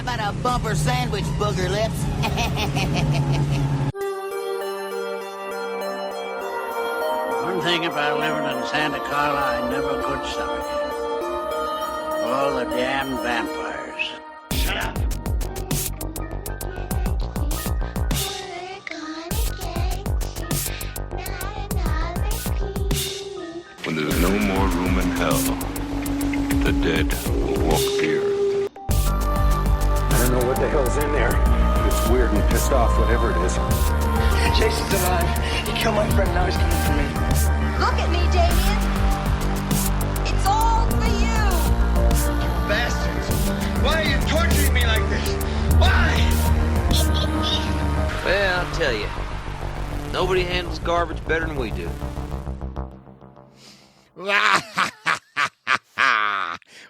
How about a bumper sandwich, booger lips? One thing about living in Santa Carla I never could stomach. All the damn vampires. Shut up. When there's no more room in hell, the dead will walk the earth. I don't know what the hell's in there. It's weird and pissed off, whatever it is. Jason's alive. He killed my friend, now he's coming for me. Look at me, Damien. It's all for you. Bastards. Why are you torturing me like this? Why? Well, I'll tell you. Nobody handles garbage better than we do.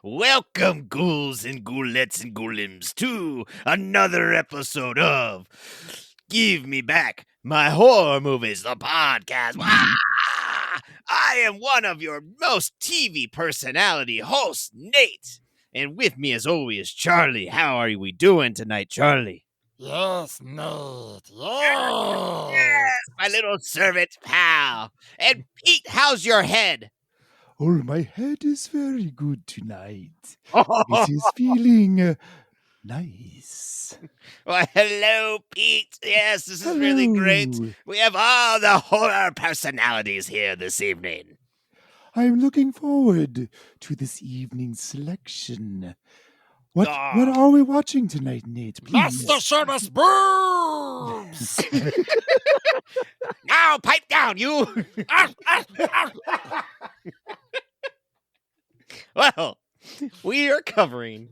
Welcome, ghouls and ghoulettes and ghoulims, to another episode of Give Me Back My Horror Movies, the podcast. I am one of your most TV personality hosts, Nate. And with me, as always, Charlie. How are we doing tonight, Charlie? Yes, Nate. Yes, my little servant pal. And Pete, how's your head? Oh, my head is very good tonight. It is feeling nice. Well, hello, Pete. Yes, this is really great. We have all the horror personalities here this evening. I'm looking forward to this evening's selection. What are we watching tonight, Nate? Please. Master Shamus Boobs! Now, pipe down, you! Well, we are covering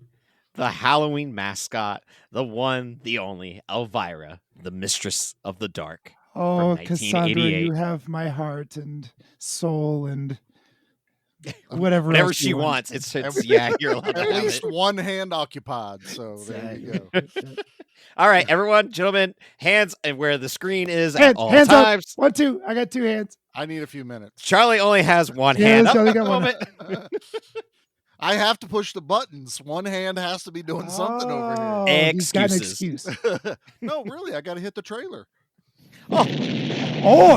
the Halloween mascot, the one, the only, Elvira, the Mistress of the Dark. Oh, from Cassandra, 1988. you have my heart and soul and whatever Whatever else she you want. wants. It's yeah, you're allowed to At have least it. one hand occupied, so there you go. All right, everyone, gentlemen, hands and where the screen is at Hands, all hands times. up. 1, 2. I got 2 hands. I need a few minutes. Charlie only has one Yeah, hand up Charlie at the got one. moment. I have to push the buttons. One hand has to be doing something over Oh, he's got an Excuses. excuse. here. No, really, I got to hit the trailer. Oh,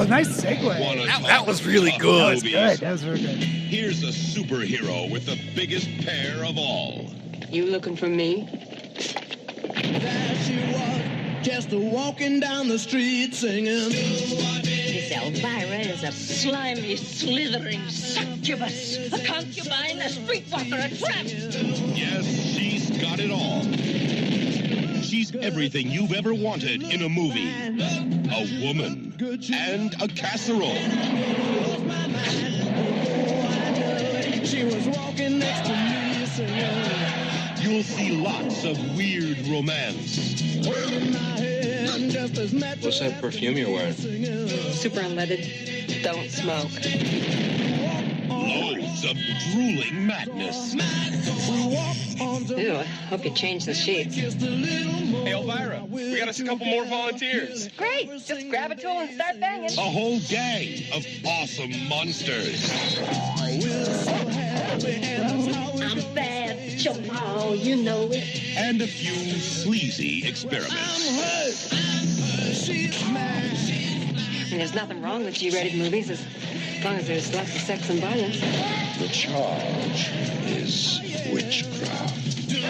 nice segue. That was really good. That was good. That was very good. Here's a superhero with the biggest pair of all. You looking for me? There she was, just walking down the street singing. This Elvira is a slimy, slithering succubus, a concubine, a streetwalker, a tramp. Yes, she's got it all. She's everything you've ever wanted in a movie. A woman and a casserole. She was walking next to me singing. You'll see lots of weird romance. What's that perfume you're wearing? Super unleaded. Don't smoke. Loads of drooling madness. Ew, I hope you change the sheets. Hey, Elvira, we got a couple more volunteers. Great, just grab a tool and start banging. A whole gang of awesome monsters. I'm bad, Jamal, you know it. And a few sleazy experiments. And there's nothing wrong with G-rated movies as long as there's lots of sex and violence. The charge is witchcraft. We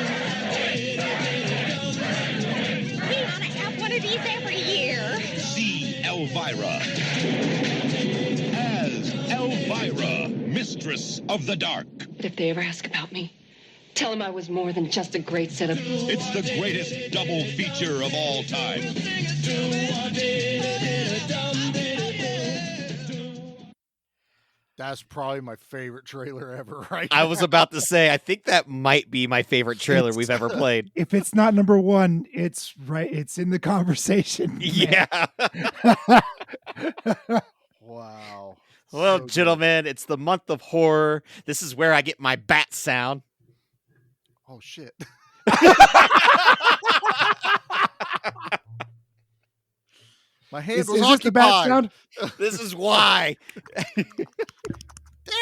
ought to have one of these every year. See Elvira. As Elvira, Mistress of the Dark. But if they ever ask about me, tell them I was more than just a great set of... It's the greatest double feature of all time. That's probably my favorite trailer ever, right? I was about to say, I think that might be my favorite trailer we've ever played. If it's not number 1, it's right. It's in the conversation. Yeah. Wow. Well, So good. gentlemen, it's the month of horror. This is where I get my bat sound. Oh, shit. My hand Is was this the bat occupied. sound? This is why. Damn Is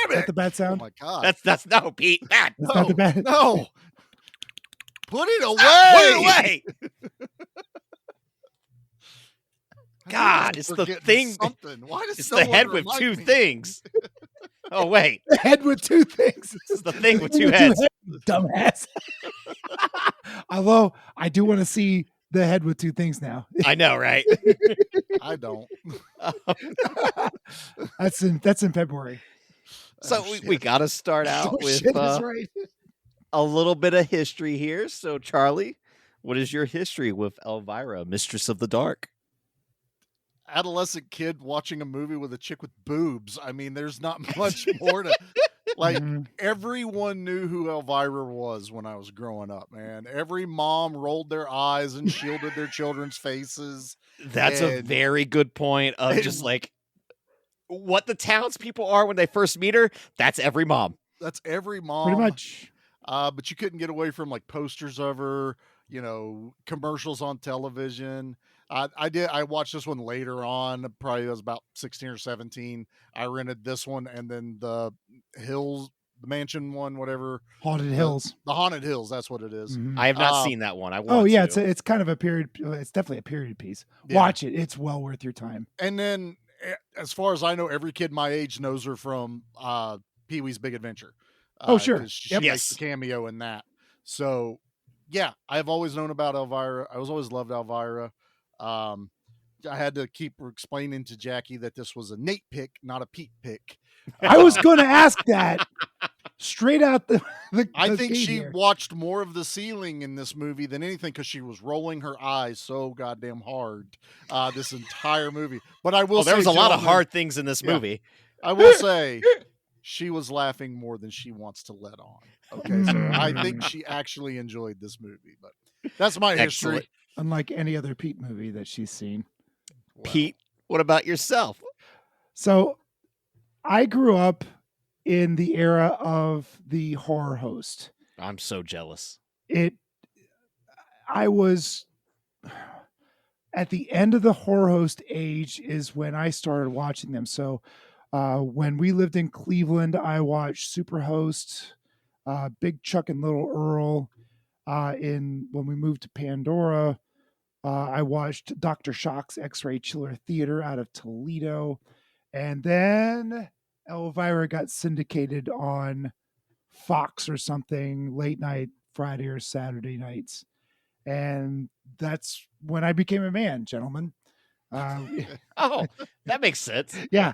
that it. the bat Oh, sound? my God. That's no Pete. Bat. That's not the bat. No. Put it away. Put it away. God, it's the thing. Something. Why does it's no the one head with remind two me? things. Oh, wait. The head with two things. This is the thing with two heads. Dumbass. Although I do want to see the head with two things now. I know, right? I don't. That's in February. So we got to start out with Shit is right. a little bit of history here. So, Charlie, what is your history with Elvira, Mistress of the Dark? Adolescent kid watching a movie with a chick with boobs. I mean, there's not much more to like. Everyone knew who Elvira was when I was growing up, man. Every mom rolled their eyes and shielded their children's faces. That's a very good point of just like what the townspeople are when they first meet her. That's every mom. That's every mom. Pretty much. But you couldn't get away from like posters of her, commercials on television. I watched this one later on. Probably I was about 16 or 17. I rented this one and then the mansion one, whatever. Haunted Hills. The Haunted Hills. That's what it is. I have not seen that one. I want to. It's kind of a period. It's definitely a period piece. Yeah. Watch it. It's well worth your time. And then, as far as I know, every kid my age knows her from Pee-wee's Big Adventure. Sure. She makes a cameo in that. So, yeah, I've always known about Elvira. I always loved Elvira. I had to keep explaining to Jackie that this was a Nate pick, not a Pete pick. I was going to ask that straight out the I think she here. watched more of the ceiling in this movie than anything because she was rolling her eyes so goddamn hard this entire movie. But I will say there was a lot of hard things in this movie. I will say she was laughing more than she wants to let on. Okay, so I think she actually enjoyed this movie, but that's my history. Unlike any other Pete movie that she's seen. Pete, what about yourself? So I grew up in the era of the horror host. I'm so jealous. I was at the end of the horror host age is when I started watching them. So when we lived in Cleveland, I watched Superhost, Big Chuck and Little Earl. When we moved to Pandora, I watched Dr. Shock's X-Ray Chiller Theater out of Toledo. And then Elvira got syndicated on Fox or something late night, Friday or Saturday nights. And that's when I became a man, gentlemen. Oh, that makes sense. Yeah.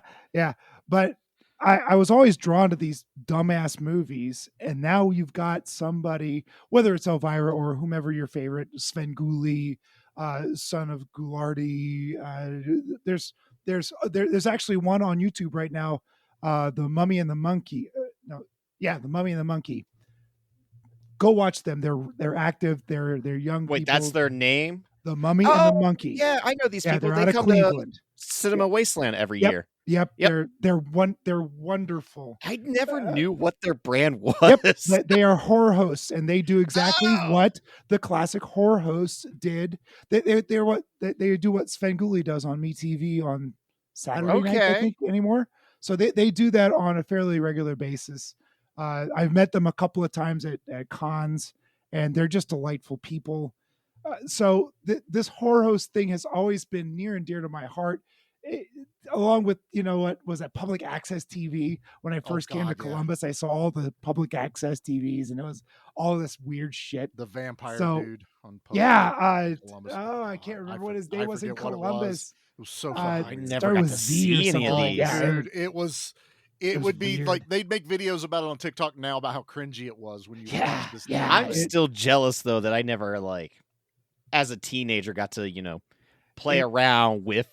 But I was always drawn to these dumbass movies. And now you've got somebody, whether it's Elvira or whomever your favorite, Svengoolie, son of Ghoulardi. There's actually one on YouTube right now, The Mummy and the Monkey. The Mummy and the Monkey. Go watch them. They're active. They're young. Wait, people. that's their name? The Mummy and the Monkey. Yeah, I know these people. They're out They of come Cleveland. to Cinema Wasteland every year. Yep. They're wonderful. I never knew what their brand was. Yep. They are horror hosts, and they do exactly what the classic horror hosts did. They do what Svengoolie does on MeTV on Saturday night, I think, anymore. So they do that on a fairly regular basis. I've met them a couple of times at cons, and they're just delightful people. So this horror host thing has always been near and dear to my heart. Along with, what was that, public access TV? When I first came to Columbus, I saw all the public access TVs, and it was all this weird shit. The vampire dude on public Columbus. I can't remember what his name was in Columbus. It was so funny. I never got to see any of these. Yeah, dude, it would be weird. Like they'd make videos about it on TikTok now about how cringy it was when you watch this. Yeah, I'm still jealous though that I never as a teenager got to play around with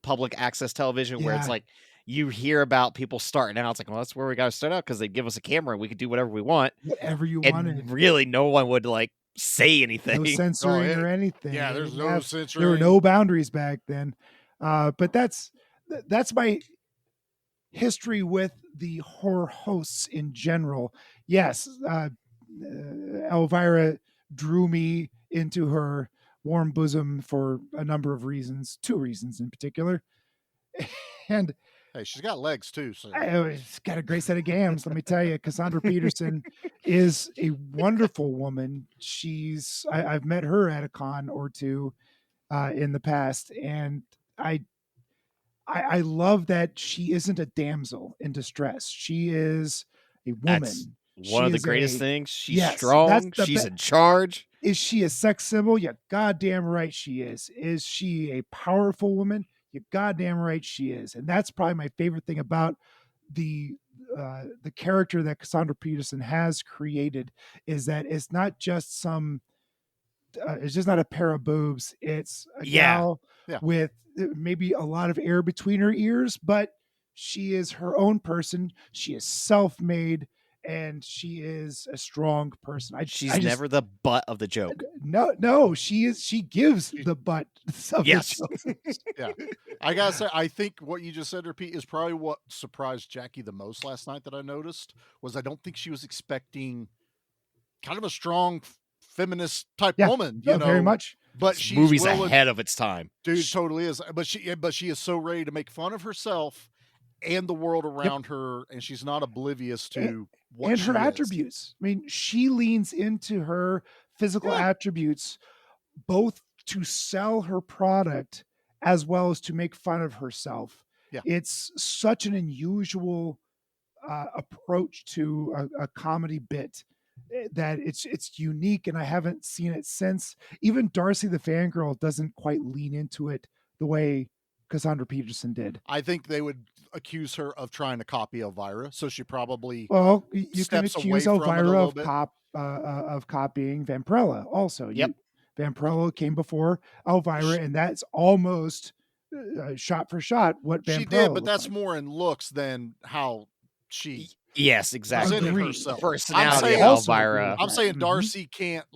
public access television where it's like you hear about people starting out. It's like, well, that's where we got to start out because they give us a camera and we could do whatever we want. Whatever you and wanted. Really, no one would say anything. No censoring or anything. Yeah, there's no censoring. There were no boundaries back then. But that's my history with the horror hosts in general. Yes, Elvira drew me into her warm bosom for a number of reasons, 2 reasons in particular. And Hey, she's got legs too. So It's got a great set of gams. Let me tell you, Cassandra Peterson is a wonderful woman. I've met her at a con or two in the past, and I love that she isn't a damsel in distress. She is a That's woman. one of the greatest A, things. She's yes, strong. She's in charge. Is she a sex symbol? You goddamn right she is. Is she a powerful woman? You goddamn right she is. And that's probably my favorite thing about the character that Cassandra Peterson has created, is that it's not just it's just not a pair of boobs. It's a gal with maybe a lot of air between her ears, but she is her own person. She is self-made, and she is a strong person. She's never the butt of the joke. No, she is. She gives the butt of the joke. Yeah, I gotta say, I think what you just said, Pete, is probably what surprised Jackie the most last night. That I noticed was I don't think she was expecting kind of a strong feminist type woman. You know, very much. But this movie's ahead of its time, dude. Totally is. But she is so ready to make fun of herself and the world around her, and she's not oblivious to what and she her is. attributes. I mean, she leans into her physical attributes both to sell her product as well as to make fun of herself. Yeah. It's such an unusual approach to a comedy bit that it's unique, and I haven't seen it since. Even Darcy the fangirl doesn't quite lean into it the way Cassandra Peterson did. I think they would accuse her of trying to copy Elvira, so she probably you can accuse Elvira of copying Vampirella also. Vampirella came before Elvira, and that's almost shot for shot what Vampirella she did, but that's like. more in looks than how she exactly presented herself. Personality of Elvira. I'm saying Darcy can't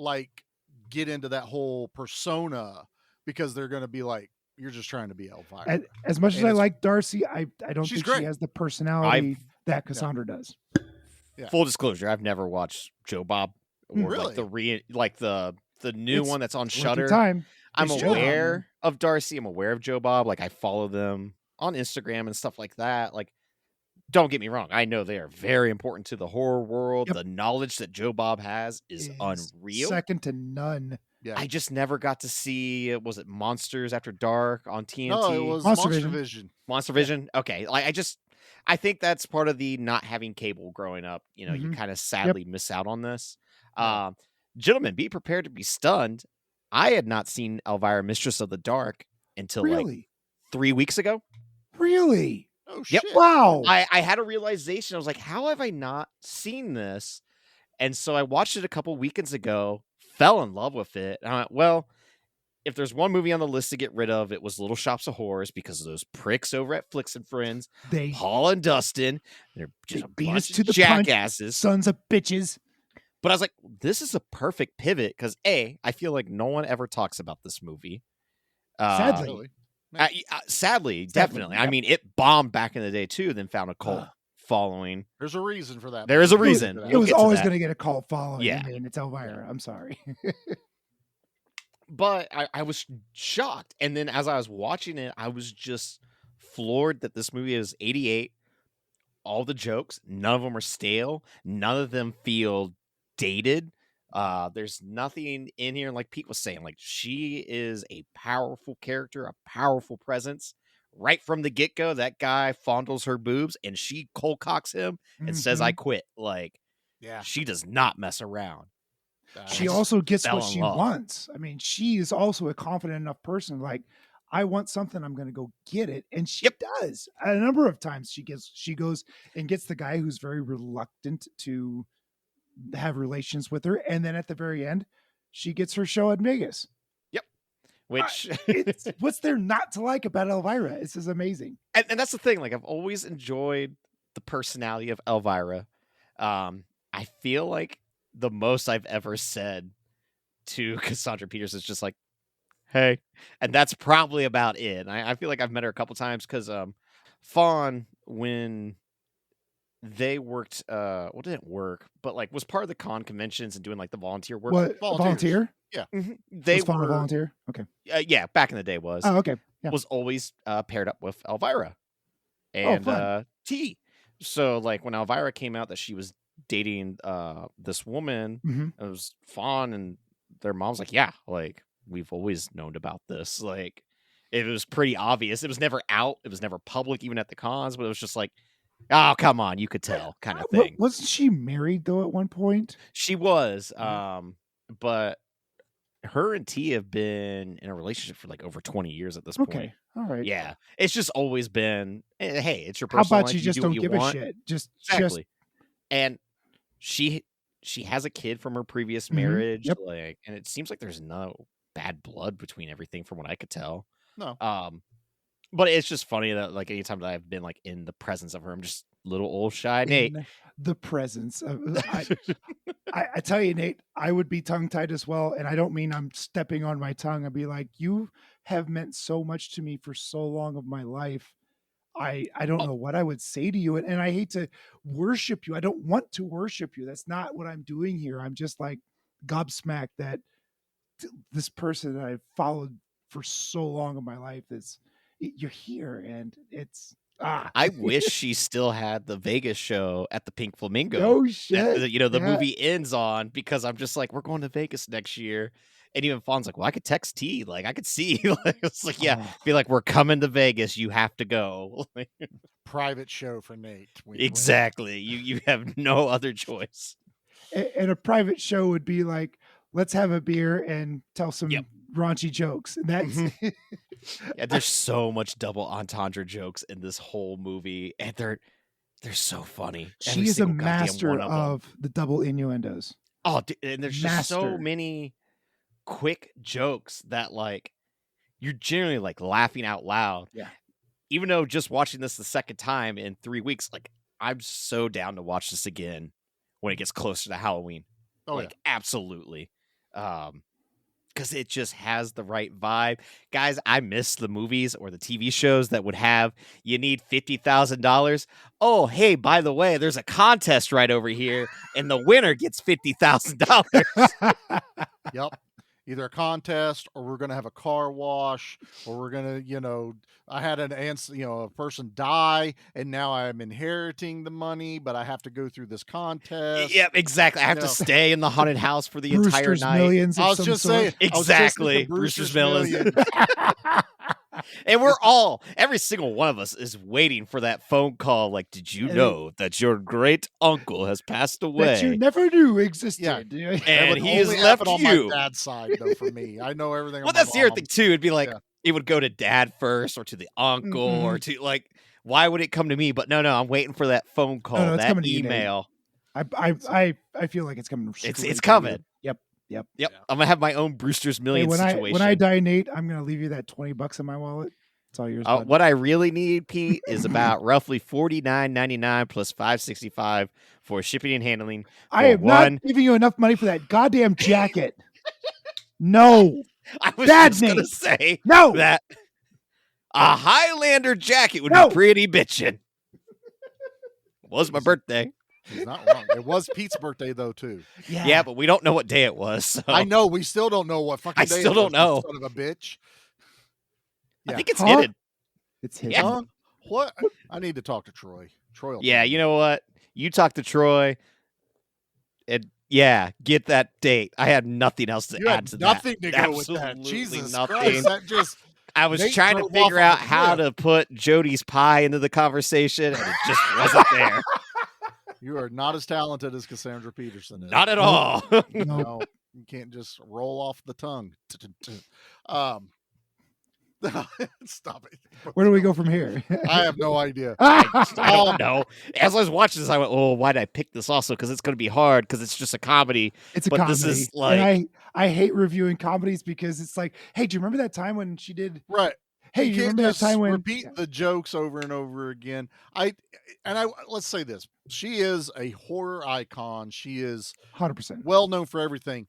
get into that whole persona because they're going to be like, you're just trying to be Elvira. As much as I like Darcy, I don't think great. she has the personality that Cassandra does. Yeah. Full disclosure, I've never watched Joe Bob or really? the new one that's on Shudder. Time. I'm aware of Darcy. I'm aware of Joe Bob. Like, I follow them on Instagram and stuff like that. Like, don't get me wrong. I know they are very important to the horror world. The knowledge that Joe Bob has is unreal. Second to none. Yeah. I just never got to see, was it Monsters After Dark on TNT? No, it was Monster Vision. Monster Vision? Okay. I think that's part of the not having cable growing up. You know, you kind of sadly miss out on this. Gentlemen, be prepared to be stunned. I had not seen Elvira, Mistress of the Dark until 3 weeks ago. Really? Oh, shit. Wow. I had a realization. I was like, how have I not seen this? And so I watched it a couple weekends ago, fell in love with it. And I went, well, if there's one movie on the list to get rid of, it was Little Shops of Horrors, because of those pricks over at Flicks and Friends, Paul and Dustin. They're just a bunch of jackasses. Sons of bitches. But I was like, this is a perfect pivot because I feel like no one ever talks about this movie. Sadly. Sadly, definitely. I mean, it bombed back in the day too, then found a cult following. There's a reason for that. There is a reason. It was always going to get a cult following. Yeah. I mean, it's Elvira. I'm sorry. But I was shocked. And then as I was watching it, I was just floored that this movie is 88. All the jokes, none of them are stale. None of them feel dated. There's nothing in here, like Pete was saying, like, she is a powerful character, a powerful presence. Right from the get-go, that guy fondles her boobs and she cold cocks him and says, I quit. Like, she does not mess around. She also gets what she wants. I mean, she is also a confident enough person. Like, I want something, I'm going to go get it. And she does. A number of times she goes and gets the guy who's very reluctant to have relations with her. And then at the very end, she gets her show at Vegas. Yep. Which what's there not to like about Elvira? This is amazing. And that's the thing. Like, I've always enjoyed the personality of Elvira. I feel like the most I've ever said to Cassandra Peters is just like, hey. And that's probably about it. I feel like I've met her a couple times because Fawn, when they worked, didn't work, but like was part of the con conventions and doing like the volunteer work. What, volunteer? Yeah. They was Fawn a volunteer? Okay. Yeah, back in the day was. Oh, okay. Yeah. Was always paired up with Elvira. and fun. T. So like when Elvira came out that she was dating this woman, it was Fawn, and their mom's like, yeah, like we've always known about this. Like it was pretty obvious. It was never out. It was never public, even at the cons. But it was just like, oh come on, you could tell, kind of thing. Wasn't she married though at one point? She was, but her and T have been in a relationship for like over 20 years at this point. Okay, all right. Yeah, it's just always been, hey, it's your How personal about life. you just do what don't you give want. a shit? Just Exactly. And she has a kid from her previous marriage, Yep. like, and it seems like there's no bad blood between everything from what I could tell. No. But it's just funny that like anytime that I've been like in the presence of her, I'm just little old shy Nate. In the presence of I tell you, Nate, I would be tongue tied as well, and I don't mean I'm stepping on my tongue. I'd be like, you have meant so much to me for so long of my life. I don't know what I would say to you, and I hate to worship you. I don't want to worship you. That's not what I'm doing here. I'm just like gobsmacked that this person that I've followed for so long of my life you're here, and it's I wish she still had the Vegas show at the Pink Flamingo. Oh shit! That, the movie ends on, because I'm just like, we're going to Vegas next year. And even Fawn's like, well, I could text T. Like, I could see. It's like, yeah, be like, we're coming to Vegas. You have to go. Private show for Nate. Exactly. You have no other choice. And a private show would be like, let's have a beer and tell some raunchy jokes. And that's yeah. There's so much double entendre jokes in this whole movie, and they're so funny. She is a master of the double innuendos. Oh, and there's just so many quick jokes that like you're generally like laughing out loud. Yeah. Even though just watching this the second time in 3 weeks, like I'm so down to watch this again when it gets closer to Halloween. Oh, like absolutely. Because it just has the right vibe. Guys, I miss the movies or the TV shows that would have, you need $50,000. Oh, hey, by the way, there's a contest right over here, and the winner gets $50,000. Yep. Either a contest, or we're going to have a car wash, or we're going to, I had a person die, and now I'm inheriting the money, but I have to go through this contest. Yep, exactly. I have to stay in the haunted house for the entire night. Millions. I was just saying. Exactly. Brewster's Millions. And we're all, every single one of us is waiting for that phone call. Like, did you know that your great uncle has passed away? That you never knew existed. Yeah. And he has left on you. my dad's side, though, for me. I know everything. Well, that's the other thing, too. It'd be like, it would go to dad first, or to the uncle, or to like, why would it come to me? But no, I'm waiting for that phone call, that email. I feel like it's coming. It's coming. Yep. I'm gonna have my own Brewster's Millions situation. When I die, Nate, I'm gonna leave you that $20 in my wallet. It's all yours. What I really need, Pete, is about roughly $49.99 plus $5.65 for shipping and handling. I am not giving you enough money for that goddamn jacket. No, I was just gonna say that a Highlander jacket would be pretty bitchin'. It was my birthday. He's not wrong. It was Pete's birthday though too. Yeah, but we don't know what day it was. So. I know. We still don't know what fucking day. I still don't know. Son of a bitch. Yeah. I think it's hidden. It's hidden. Yeah. Huh? What? I need to talk to Troy. Troy. Yeah, you know what? You talk to Troy, and get that date. I had nothing else to add to nothing that. to go Absolutely with that. Jesus nothing. Christ! That just. I was Nate trying to drove figure off out on how to put Jody's pie into the conversation, and it just wasn't there. You are not as talented as Cassandra Peterson is. Not at all. No, you can't just roll off the tongue. Stop it. Where do we go from here? I have no idea. I don't know. As I was watching this, I went, "Oh, why did I pick this?" Also, because it's going to be hard because it's just a comedy. It's a but comedy. This is like, and I hate reviewing comedies because it's like, hey, do you remember that time when she did? Right. Hey, you remember that time when repeat the jokes over and over again? Let's say this: she is a horror icon. She is 100% well known for everything.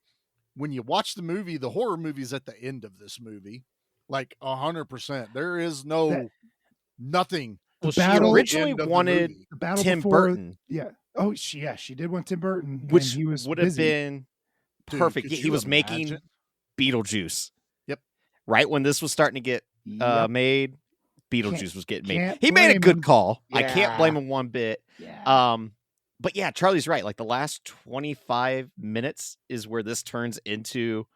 When you watch the movie, the horror movie is at the end of this movie, like 100%. There is nothing. Well, she originally wanted the battle Tim before, Burton. Yeah. Oh, she did want Tim Burton, which he was would have busy. been perfect. Dude, he was making Beetlejuice. Yep. Right when this was starting to get made, Beetlejuice was getting made. can't He made a blame good him. call. I can't Yeah. blame him one bit. Yeah. But yeah, Charlie's right. Like the last 25 minutes is where this turns into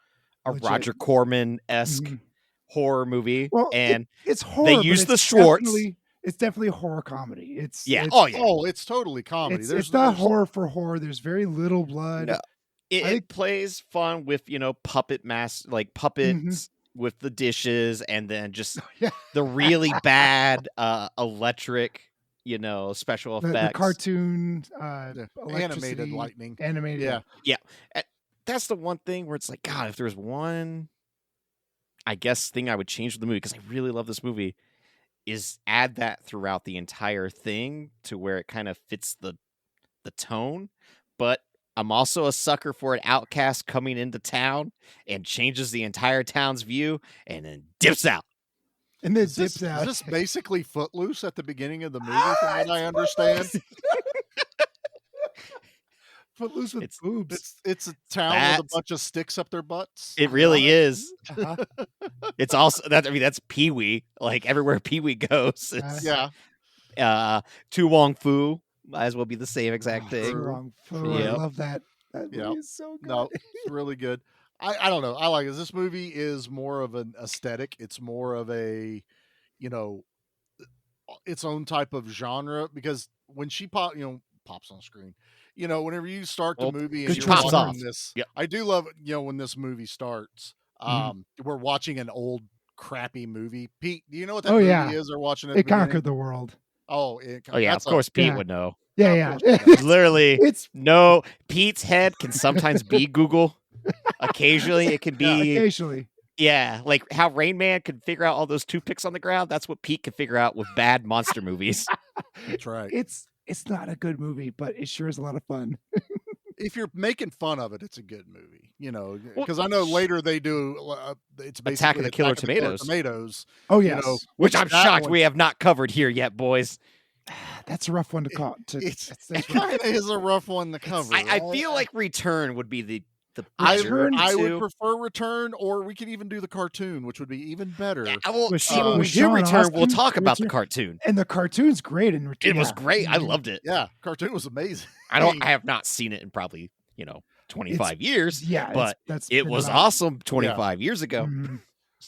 a Legit. Roger Corman-esque Mhm. horror movie. Well, And it's horror. they but use it's the Schwartz. It's definitely a horror comedy. It's Yeah. It's, Oh, yeah. Oh, it's totally comedy. It's not horror for horror. There's very little blood. No, it plays fun with puppets with the dishes, and then just Yeah. the really bad electric special The effects. cartoon, animated electricity, lightning. animated. Yeah. That's the one thing where it's like, God, if there's one, I guess, thing I would change with the movie, because I really love this movie, is add that throughout the entire thing to where it kind of fits the tone. But I'm also a sucker for an outcast coming into town and changes the entire town's view and then dips out. And then Is this basically Footloose at the beginning of the movie, from what I understand? Footloose with boobs. It's a town with a bunch of sticks up their butts. It really is. Uh-huh. It's also that's Pee-wee. Like everywhere Pee-wee goes. It's, Tu Wong Fu might as well be the same exact thing. Tu Wong Fu. I love that. That movie is so good. No, it's really good. I don't know. I like it. This movie is more of an aesthetic. It's more of a, its own type of genre, because when she pops on screen, whenever you start the movie and you're watching this, I do love when this movie starts. We're watching an old crappy movie. Pete, do you know what that movie is? Or watching it conquered the world. Oh, yeah. Of course, Pete would know. Yeah. Literally, Pete's head can sometimes be Google. Occasionally, it can be. Occasionally. Yeah, like how Rain Man could figure out all those toothpicks on the ground. That's what Pete can figure out with bad monster movies. That's right. It's not a good movie, but it sure is a lot of fun. If you're making fun of it, it's a good movie. Because I know later they do. It's basically Attack of the Killer Tomatoes. Oh yes, which I'm shocked we have not covered here yet, boys. That's a rough one to call. It kind of is a rough one to cover. I feel like Return would be the I would prefer Return, or we could even do the cartoon, which would be even better. Yeah, when we do Return, we'll talk about the cartoon. And the cartoon's great in Return. It was great. I loved it. Yeah, cartoon was amazing. I have not seen it in probably 25 years. Yeah, but it was awesome 25 years ago. Mm-hmm.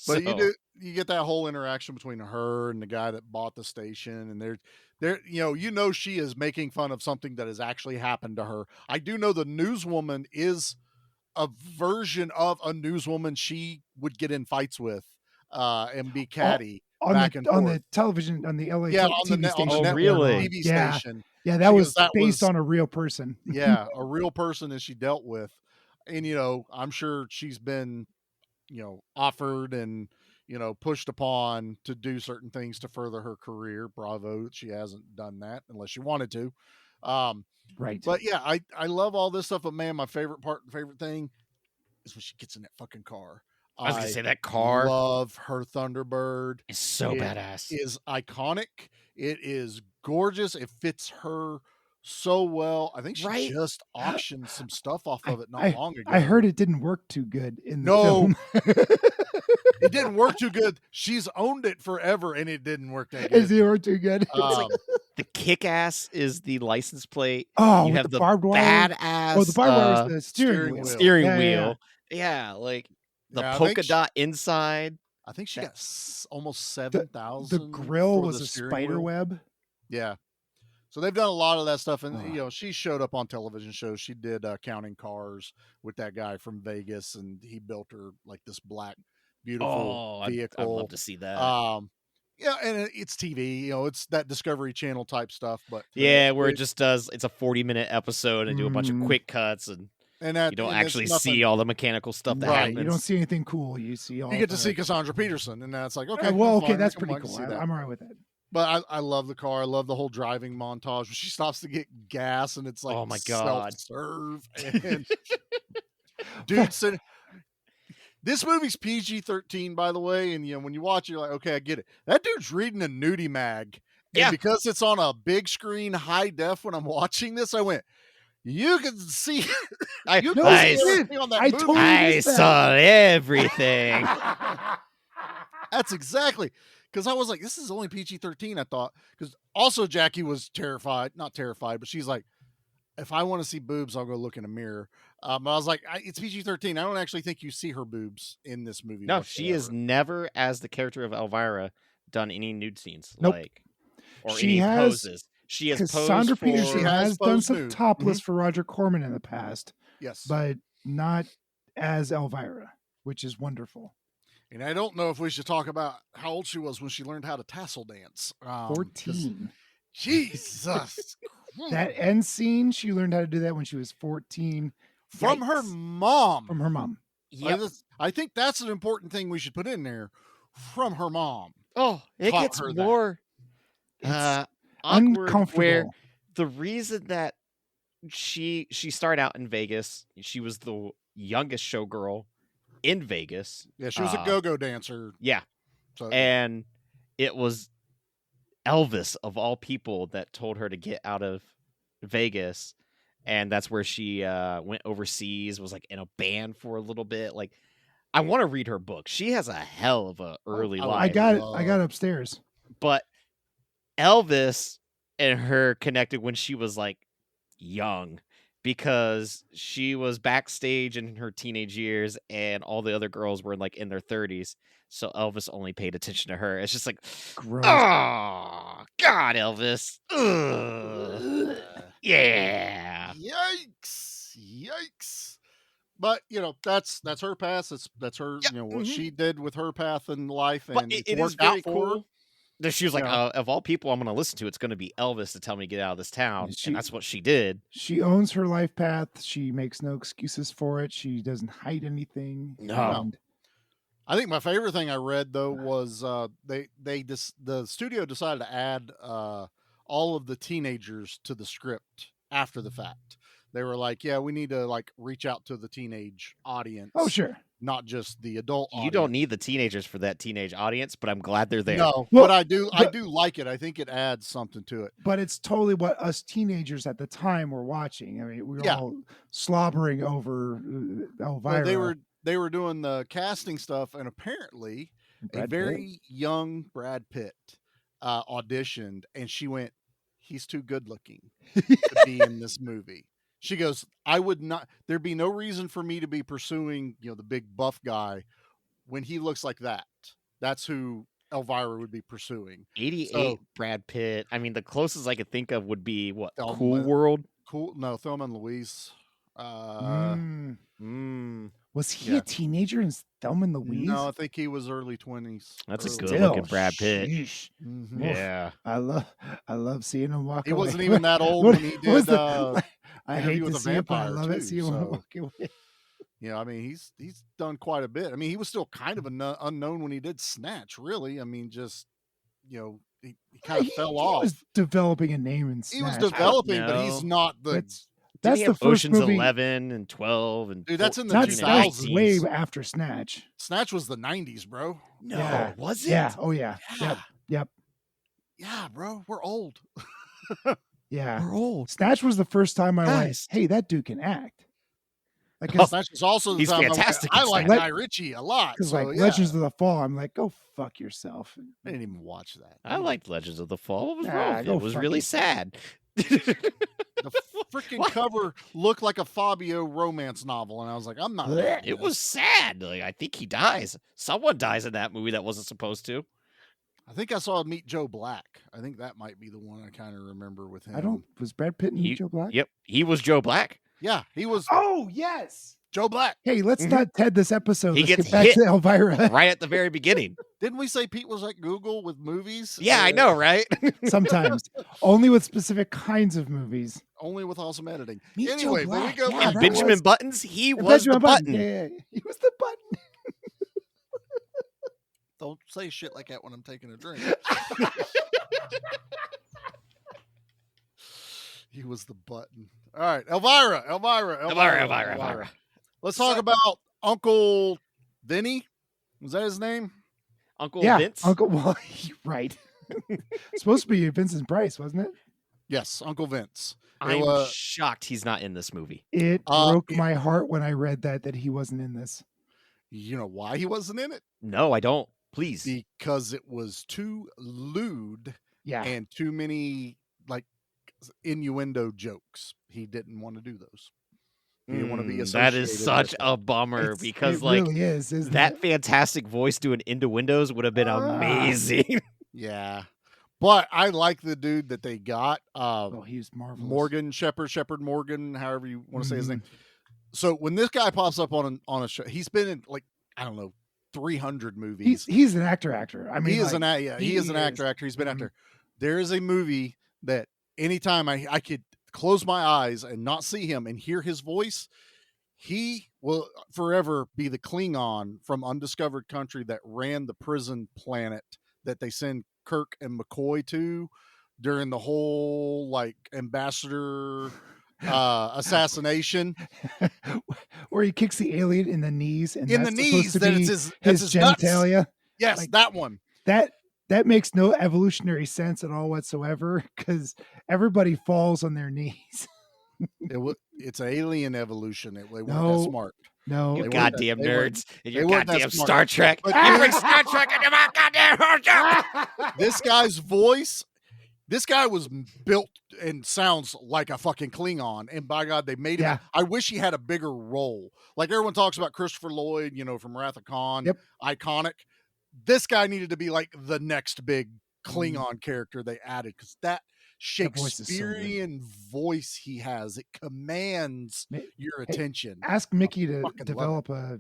But you get that whole interaction between her and the guy that bought the station, and they're she is making fun of something that has actually happened to her. I do know the newswoman is a version of a newswoman she would get in fights with and be catty on the television, on the LA TV station. TV station. Yeah, that was based on a real person. Yeah, a real person that she dealt with. And I'm sure she's been offered and pushed upon to do certain things to further her career. Bravo, she hasn't done that unless she wanted to. Right. But yeah, I love all this stuff. But man, my favorite thing is when she gets in that fucking car. I was gonna say that car. Love her Thunderbird. It's so badass. It is iconic. It is gorgeous. It fits her so well. I think she just auctioned some stuff off of it not long ago. I heard it didn't work too good in the film. It didn't work too good. She's owned it forever, and it didn't work that good. It didn't work too good. The kick-ass is the license plate. Oh, you have the barbed wire. badass. Oh, the barbed wire is the steering wheel. Steering wheel. Yeah, like the polka dot inside. I think she got almost 7,000. The grill was a spider web. Yeah. So they've done a lot of that stuff, and she showed up on television shows. She did Counting Cars with that guy from Vegas, and he built her like this black, beautiful vehicle. I'd love to see that. Yeah, and it's TV. It's that Discovery Channel type stuff. But where it just does. It's a 40-minute episode and do a bunch of quick cuts, and you don't actually see all the mechanical stuff that happens. You don't see anything cool. You see all. You get to see Cassandra Peterson, and that's like okay. That's pretty cool. I'm all right with that. But I love the car. I love the whole driving montage where she stops to get gas, and it's like, oh my god, self-serve. And dude, this movie's PG-13, by the way. And when you watch it, you're like, okay, I get it. That dude's reading a nudie mag, and because it's on a big screen, high def. When I'm watching this, I went, you can see. I saw everything. That's exactly. because I was like, this is only PG-13. I thought because also Jackie was not terrified, but she's like, if I want to see boobs, I'll go look in a mirror. I was like, it's PG-13. I don't actually think you see her boobs in this movie. No, she has never, as the character of Elvira, done any nude scenes, Nope. or She any has- poses. She has Cassandra posed for. Peterson She has has done posed some nude. topless for Roger Corman in the past, Yes, but not as Elvira, which is wonderful. and I don't know if we should talk about how old she was when she learned how to tassel dance. 14. Jesus. That end scene, she learned how to do that when she was 14. From her Yikes. mom. From her mom. Yep. I think that's an important thing we should put in there. From her mom. Oh, it Taught gets her that. more It's awkward. uncomfortable. Where the reason that she started out in Vegas, she was the youngest showgirl in Vegas. Yeah, she was a go-go dancer. Yeah, So and it was Elvis of all people that told her to get out of Vegas, and that's where she went overseas. Was like in a band for a little bit. Like, I want to read her book. She has a hell of a early life. I got it. I got it upstairs. But Elvis and her connected when she was like young, because she was backstage in her teenage years and all the other girls were like in their 30s. So Elvis only paid attention to her. It's just like, Gross. oh, God, Elvis. Ugh. Yeah. Yikes. But that's her past. That's her, what she did with her path in life, and But it is worked out very for her. cool that she was like, Yeah. of all people I'm going to listen to, it's going to be Elvis to tell me to get out of this town. And that's what she did. She owns her life path. She makes no excuses for it. She doesn't hide anything. No. And I think my favorite thing I read though was the studio decided to add all of the teenagers to the script after the fact. They were like, yeah, we need to like reach out to the teenage audience. Oh, sure. Not just the adult audience. You don't need the teenagers for that teenage audience, but I'm glad they're there. No, Well, but I do like it. I think it adds something to it. but it's totally what us teenagers at the time were watching. I mean, we were all slobbering over Elvira. But they were doing the casting stuff, and apparently a very young Brad Pitt auditioned, and she went, "He's too good looking to be in this movie." She goes, "I would not. There'd be no reason for me to be pursuing, the big buff guy when he looks like that. That's who Elvira would be pursuing." 88 So- Brad Pitt. I mean, the closest I could think of would be what? Thelma- Cool World? No, Thelma and Louise. Was he a teenager in Thelma and Louise? No, I think he was early 20s. That's a Early- good looking Brad Pitt. Sheesh. Mhm. Oof. Yeah. I love seeing him walk He away. wasn't even that old What- when he what was did I Interview hate with to a see it, but I Vampire, love it too, seeing him so- walk away. I mean, he's done quite a bit. I mean, he was still kind of unknown when he did Snatch, really. I mean, just, he kind of fell He off. was developing a name in He was Snatch. developing, but he's not the. That's Did he the have first Ocean's movie. 11 and 12 and Dude, that's in the That's 2000s. way after Snatch. Snatch was the 90s, bro. No, Yeah. was it? Yeah. Oh yeah. Yep. Yeah, bro. We're old. Yeah. We're old. Snatch was the first time I went, Guys. hey, that dude can act. Like, Snatch was also the He's time fantastic I in like Snatch. Guy Ritchie a lot. because So, like yeah. Legends of the Fall, I'm like, go fuck yourself. I didn't even watch that. I liked Legends of the Fall. What was Nah, wrong with it? go It was fuck really yourself. sad. The freaking cover looked like a Fabio romance novel, and I was like, I'm not. reading It this. was sad. Like, I think he dies. Someone dies in that movie that wasn't supposed to. I think I saw Meet Joe Black. I think that might be the one I kind of remember with him. Was Brad Pitt and He- Joe Black? Yep, he was Joe Black. Yeah, he was Oh yes. Joe Black. Hey, let's not Ted this episode. He Let's gets get back hit to Elvira. right at the very beginning. Didn't we say Pete was like Google with movies? Yeah, I know, right? Sometimes. Only with specific kinds of movies. Only with awesome editing. Meet Joe Anyway, when we Black. go Yeah, back that Benjamin was- Buttons, he was the Benjamin button. Yeah. He was the button. Don't say shit like that when I'm taking a drink. He was the button. All right, Elvira. Let's talk about Uncle Vinny. Was that his name? Uncle Yeah, Vince. Uncle. Well, right. Supposed to be Vincent Price, wasn't it? Yes, Uncle Vince. I'm shocked he's not in this movie. It broke my heart when I read that he wasn't in this. You know why he wasn't in it? No, I don't. Please. Because it was too lewd Yeah. and too many like innuendo jokes. He didn't want to do those. He didn't want to be associated. That is such with a bummer because it like really is, isn't that it? fantastic voice doing into windows would have been amazing. Yeah. But I like the dude that they got. He's marvelous. Morgan Shepherd Morgan, however you want to say his name. So when this guy pops up on a show, he's been in like, I don't know, 300 movies. He's an actor. I mean, he is an actor. He's been actor. There is a movie that anytime I could close my eyes and not see him and hear his voice, he will forever be the Klingon from Undiscovered Country that ran the prison planet that they send Kirk and McCoy to during the whole like ambassador assassination, where he kicks the alien in the knees and in the knees. That it's his genitalia. Nuts. Yes, like, that one. That makes no evolutionary sense at all whatsoever because everybody falls on their knees. It's alien evolution. They weren't that smart. No, you goddamn nerds and your goddamn Star Trek. You bring Star Trek into my goddamn This guy's voice. This guy was built and sounds like a fucking Klingon, and by God, they made him. Yeah. I wish he had a bigger role. Like everyone talks about Christopher Lloyd, from Wrath of Khan, iconic. This guy needed to be like the next big Klingon character they added because that Shakespearean voice he has, it commands your attention. Ask Mickey to develop a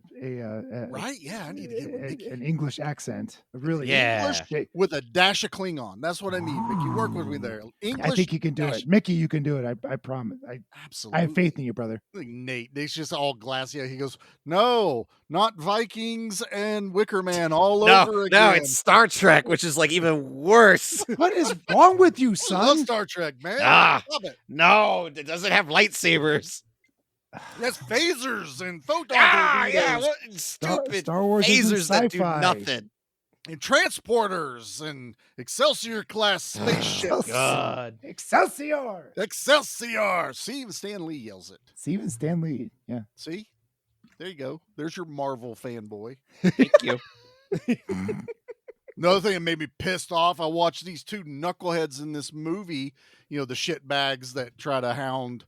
right? Yeah, I need to get with Mickey. An English accent. Really, English with a dash of Klingon. That's what I need. Mickey, work with me there. English. I think you can do it, Mickey. You can do it. I promise. Absolutely. I have faith in you, brother. Nate, it's just all glassy. He goes, no, not Vikings and Wicker Man all over again. No, it's Star Trek, which is like even worse. What is wrong with you, I love son? Star Trek, man. Love it. No, it doesn't have lightsabers. That's phasers and photon torpedoes. Stupid Star Wars phasers that do nothing. And transporters and Excelsior class spaceships. God. Excelsior. See, even Stan Lee yells it. Steven Stan Lee. Yeah. See? There you go. There's your Marvel fanboy. Thank you. Another thing that made me pissed off, I watched these two knuckleheads in this movie, the shitbags that try to hound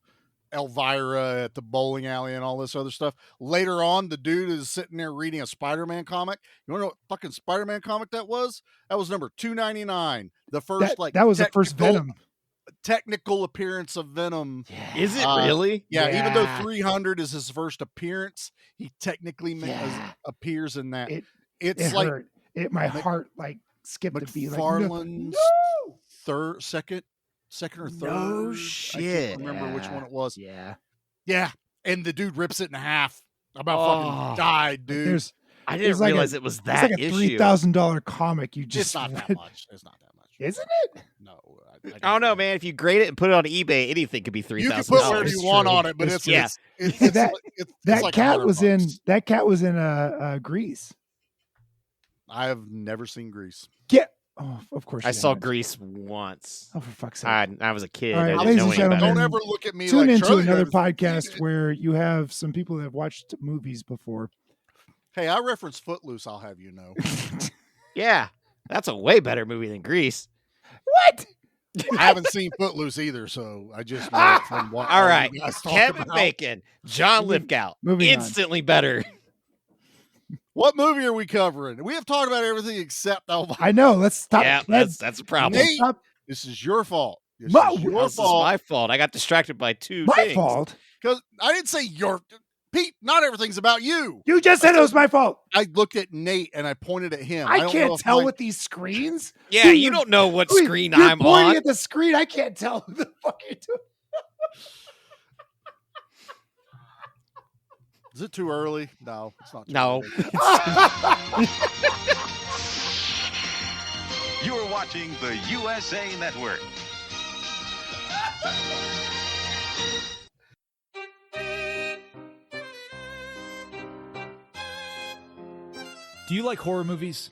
Elvira at the bowling alley and all this other stuff. Later on, the dude is sitting there reading a Spider-Man comic. You want to know what fucking Spider-Man comic that was? That was number 299. The first, that was the first Venom. Technical appearance of Venom. Yeah. Is it really? Yeah, even though 300 is his first appearance, he technically appears in that. It's like hurt. My heart like skipped a beat. McFarlane's second or third. No shit. I can't remember which one it was. Yeah. And the dude rips it in half. Fucking died, dude. I didn't realize it was that it's like a $3,000 comic. You just it's not that much. Isn't it? No. I don't know, man. If you grade it and put it on eBay, anything could be $3,000. You can put whatever you want on it, but it's that like cat was $100. That cat was in Grease. I have never seen Grease. Yeah. Oh, of course. I saw Grease once. Oh, for fuck's sake! I was a kid. All right, I ladies didn't know and any gentlemen, better. Don't ever look at me tune like into Charlie another does. podcast where you have some people that have watched movies before. Hey, I reference Footloose. I'll have you know. Yeah, that's a way better movie than Grease. What? I haven't seen Footloose either, so I just know it from what. All right, you guys talk Kevin about. Bacon, John Lithgow, Moving on. instantly better. What movie are we covering? We have talked about everything except Elvira. I know. Let's stop. Yeah, that's a problem. Nate, this is your fault. This My- is your This is fault. my fault. I got distracted by two My things. fault. Because I didn't say your Pete. Not everything's about you. You just said it was my fault. I looked at Nate and I pointed at him. I don't know can't if tell my- with these screens. Yeah, you don't know what screen You're I'm pointing on. at the screen. I can't tell who the fuck you're doing. Is it too early? No, it's not. Too No. early. You are watching the USA Network. Do you like horror movies?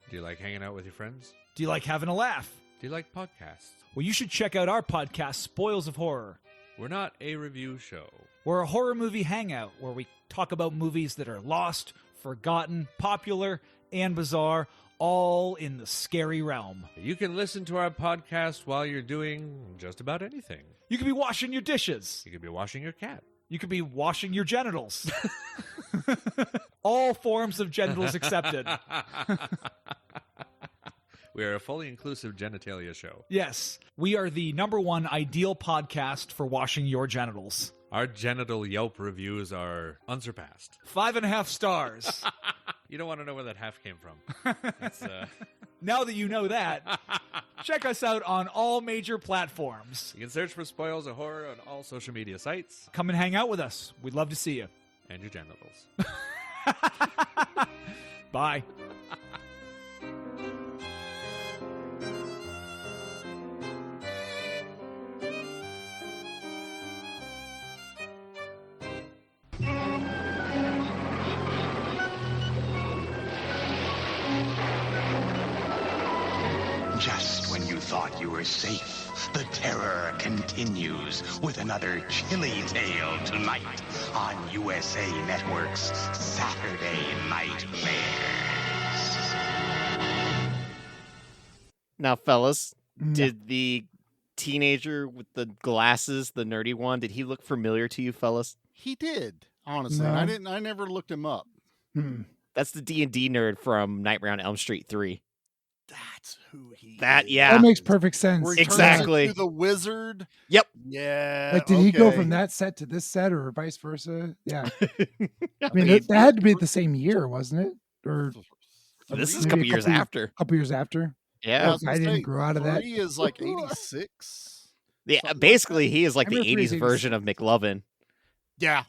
Do you like hanging out with your friends? Do you like having a laugh? Do you like podcasts? Well, you should check out our podcast, Spoils of Horror. We're not a review show. We're a horror movie hangout where we talk about movies that are lost, forgotten, popular, and bizarre, all in the scary realm. You can listen to our podcast while you're doing just about anything. You could be washing your dishes. You could be washing your cat. You could be washing your genitals. All forms of genitals accepted. We are a fully inclusive genitalia show. Yes, we are the #1 ideal podcast for washing your genitals. Our genital Yelp reviews are unsurpassed. 5.5 stars. You don't want to know where that half came from. That's, Now that you know that, check us out on all major platforms. You can search for Spoils of Horror on all social media sites. Come and hang out with us. We'd love to see you. And your genitals. Bye. Just when you thought you were safe, the terror continues with another chilly tale tonight on USA Network's Saturday Nightmares. Now, fellas, did the teenager with the glasses, the nerdy one, did he look familiar to you, fellas? He did, honestly. No. I never looked him up. That's the D&D nerd from Nightmare on Elm Street 3. That's who he That, is. yeah. That makes perfect sense. Where he turns Exactly. into the wizard. Yep. Yeah. Like, did he go okay. from that set to this set or vice versa? Yeah. I mean, mean, that had to be the same year, wasn't it? Or This is a maybe couple years after. Couple years after. Yeah. I was gonna I didn't say, grow out of that. 3 is like 86. Yeah, basically, he is like I the remember 80s 3's version of McLovin. Yeah.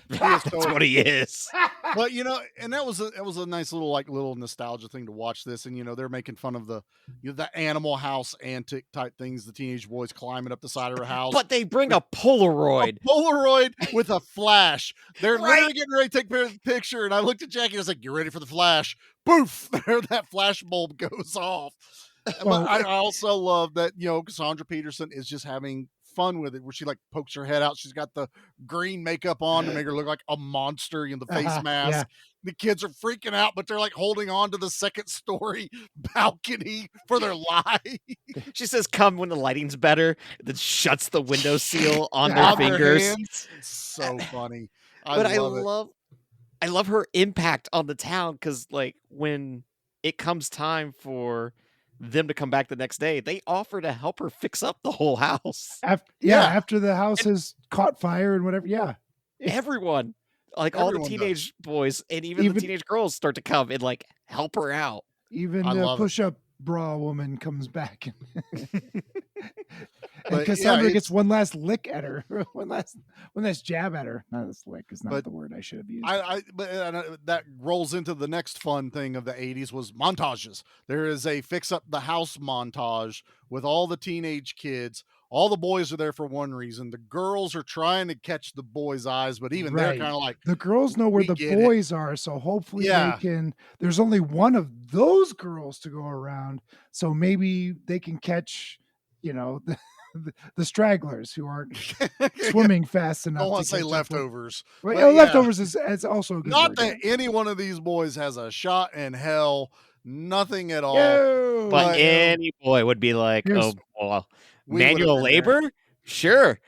That's what he is. But and that was a nice little nostalgia thing to watch this, and they're making fun of the Animal House antic type things, the teenage boys climbing up the side of her house. But they bring a Polaroid. Polaroid with a flash. They're Right. literally getting ready to take a picture, and I looked at Jackie and I was like, "You ready for the flash?" Poof! There, that flash bulb goes off. Well- But I also love that Cassandra Peterson is just having fun with it, where she like pokes her head out. She's got the green makeup on to make her look like a monster, the face mask. Yeah. The kids are freaking out, but they're like holding on to the second story balcony for their life. She says, come when the lighting's better, then shuts the window seal on their On fingers. hands. So funny. But I love it. love her impact on the town, because like when it comes time for them to come back the next day, they offer to help her fix up the whole house. After the house has caught fire and whatever. Yeah. Everyone, like all the Everyone teenage boys and even the teenage girls start to come and like help her out. Even I the love it. push-up bra woman comes back. And But, Cassandra yeah, gets one last lick at her. one last jab at her. Not this lick is not But the word I should have used. That rolls into the next fun thing of the 80s was montages. There is a fix up the house montage with all the teenage kids. All the boys are there for one reason. The girls are trying to catch the boys' eyes, but even they're Right. kind of like, The girls know where "We the get it." boys are, so hopefully Yeah. they can. There's only one of those girls to go around, so maybe they can catch, the stragglers who aren't swimming fast I enough. don't want to say catch up with- leftovers. Well, but yeah, yeah. leftovers is also a good Not word, that yeah. any one of these boys has a shot in hell. Nothing at all. No. But But- any boy would be like, Here's- oh, well, We would've manual been there. labor? Sure.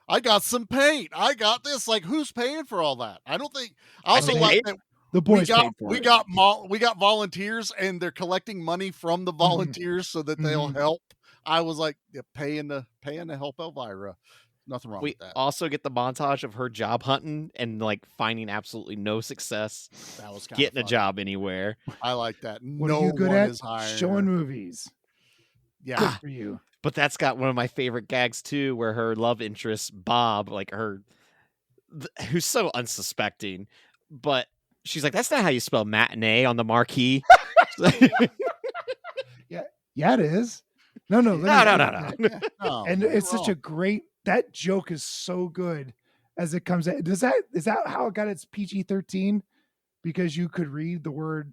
I got some paint. I got this. Like, who's paying for all that? I don't think. I also think like paid- that The boys we got paid for we it. got we got volunteers, and they're collecting money from the volunteers so that they'll Mhm. help. I was like, paying to help Elvira. Nothing wrong We with that. also get the montage of her job hunting and like finding absolutely no success That was kinda getting a funny. job anywhere. I like that. What No are you good one at? is hiring Showing her. movies. Yeah. Good for you. But that's got one of my favorite gags too, where her love interest, Bob, like who's so unsuspecting, but she's like, that's not how you spell matinee on the marquee. Yeah, it is. No. No. No, And you're it's such a wrong. great. That joke is so good as it comes out. Is that how it got its PG-13? Because you could read the word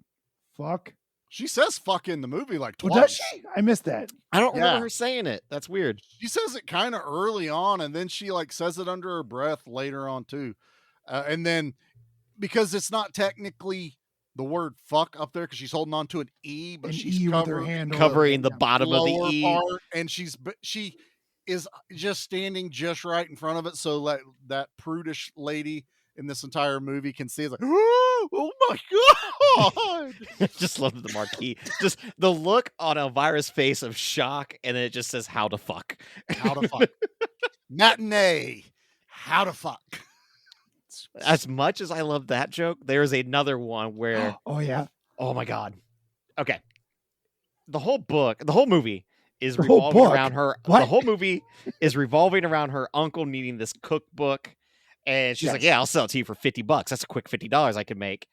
"fuck." She says "fuck" in the movie like twice. Well, does she? I missed that. I don't Yeah. remember her saying it. That's weird. She says it kind of early on, and then she like says it under her breath later on too. And then because it's not technically the word fuck up there because she's holding on to an E, but An she's E with her hand covering the bottom of the lower E. part, and she is just standing just right in front of it, so that prudish lady in this entire movie can see it's like, oh my god! Just love the marquee. Just the look on Elvira's face of shock, and then it just says "How to fuck." How to fuck. Matinee. How to fuck. As much as I love that joke, there's another one where Oh yeah. Oh my god. Okay. The whole movie is The whole revolving book? around her. What? The whole movie is revolving around her uncle needing this cookbook. And she's like, Yes. yeah, I'll sell it to you for $50. That's a quick $50 I can make.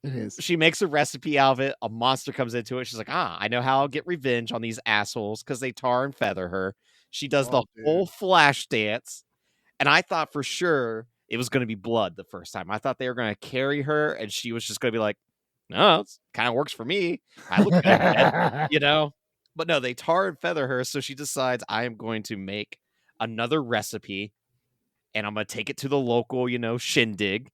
It is. She makes a recipe out of it. A monster comes into it. She's like, I know how I'll get revenge on these assholes because they tar and feather her. She does the whole flash dance. And I thought for sure it was going to be blood the first time. I thought they were going to carry her and she was just going to be like, no, it kind of works for me. I look dead, you know? But no, they tar and feather her. So she decides I am going to make another recipe and I'm going to take it to the local, shindig.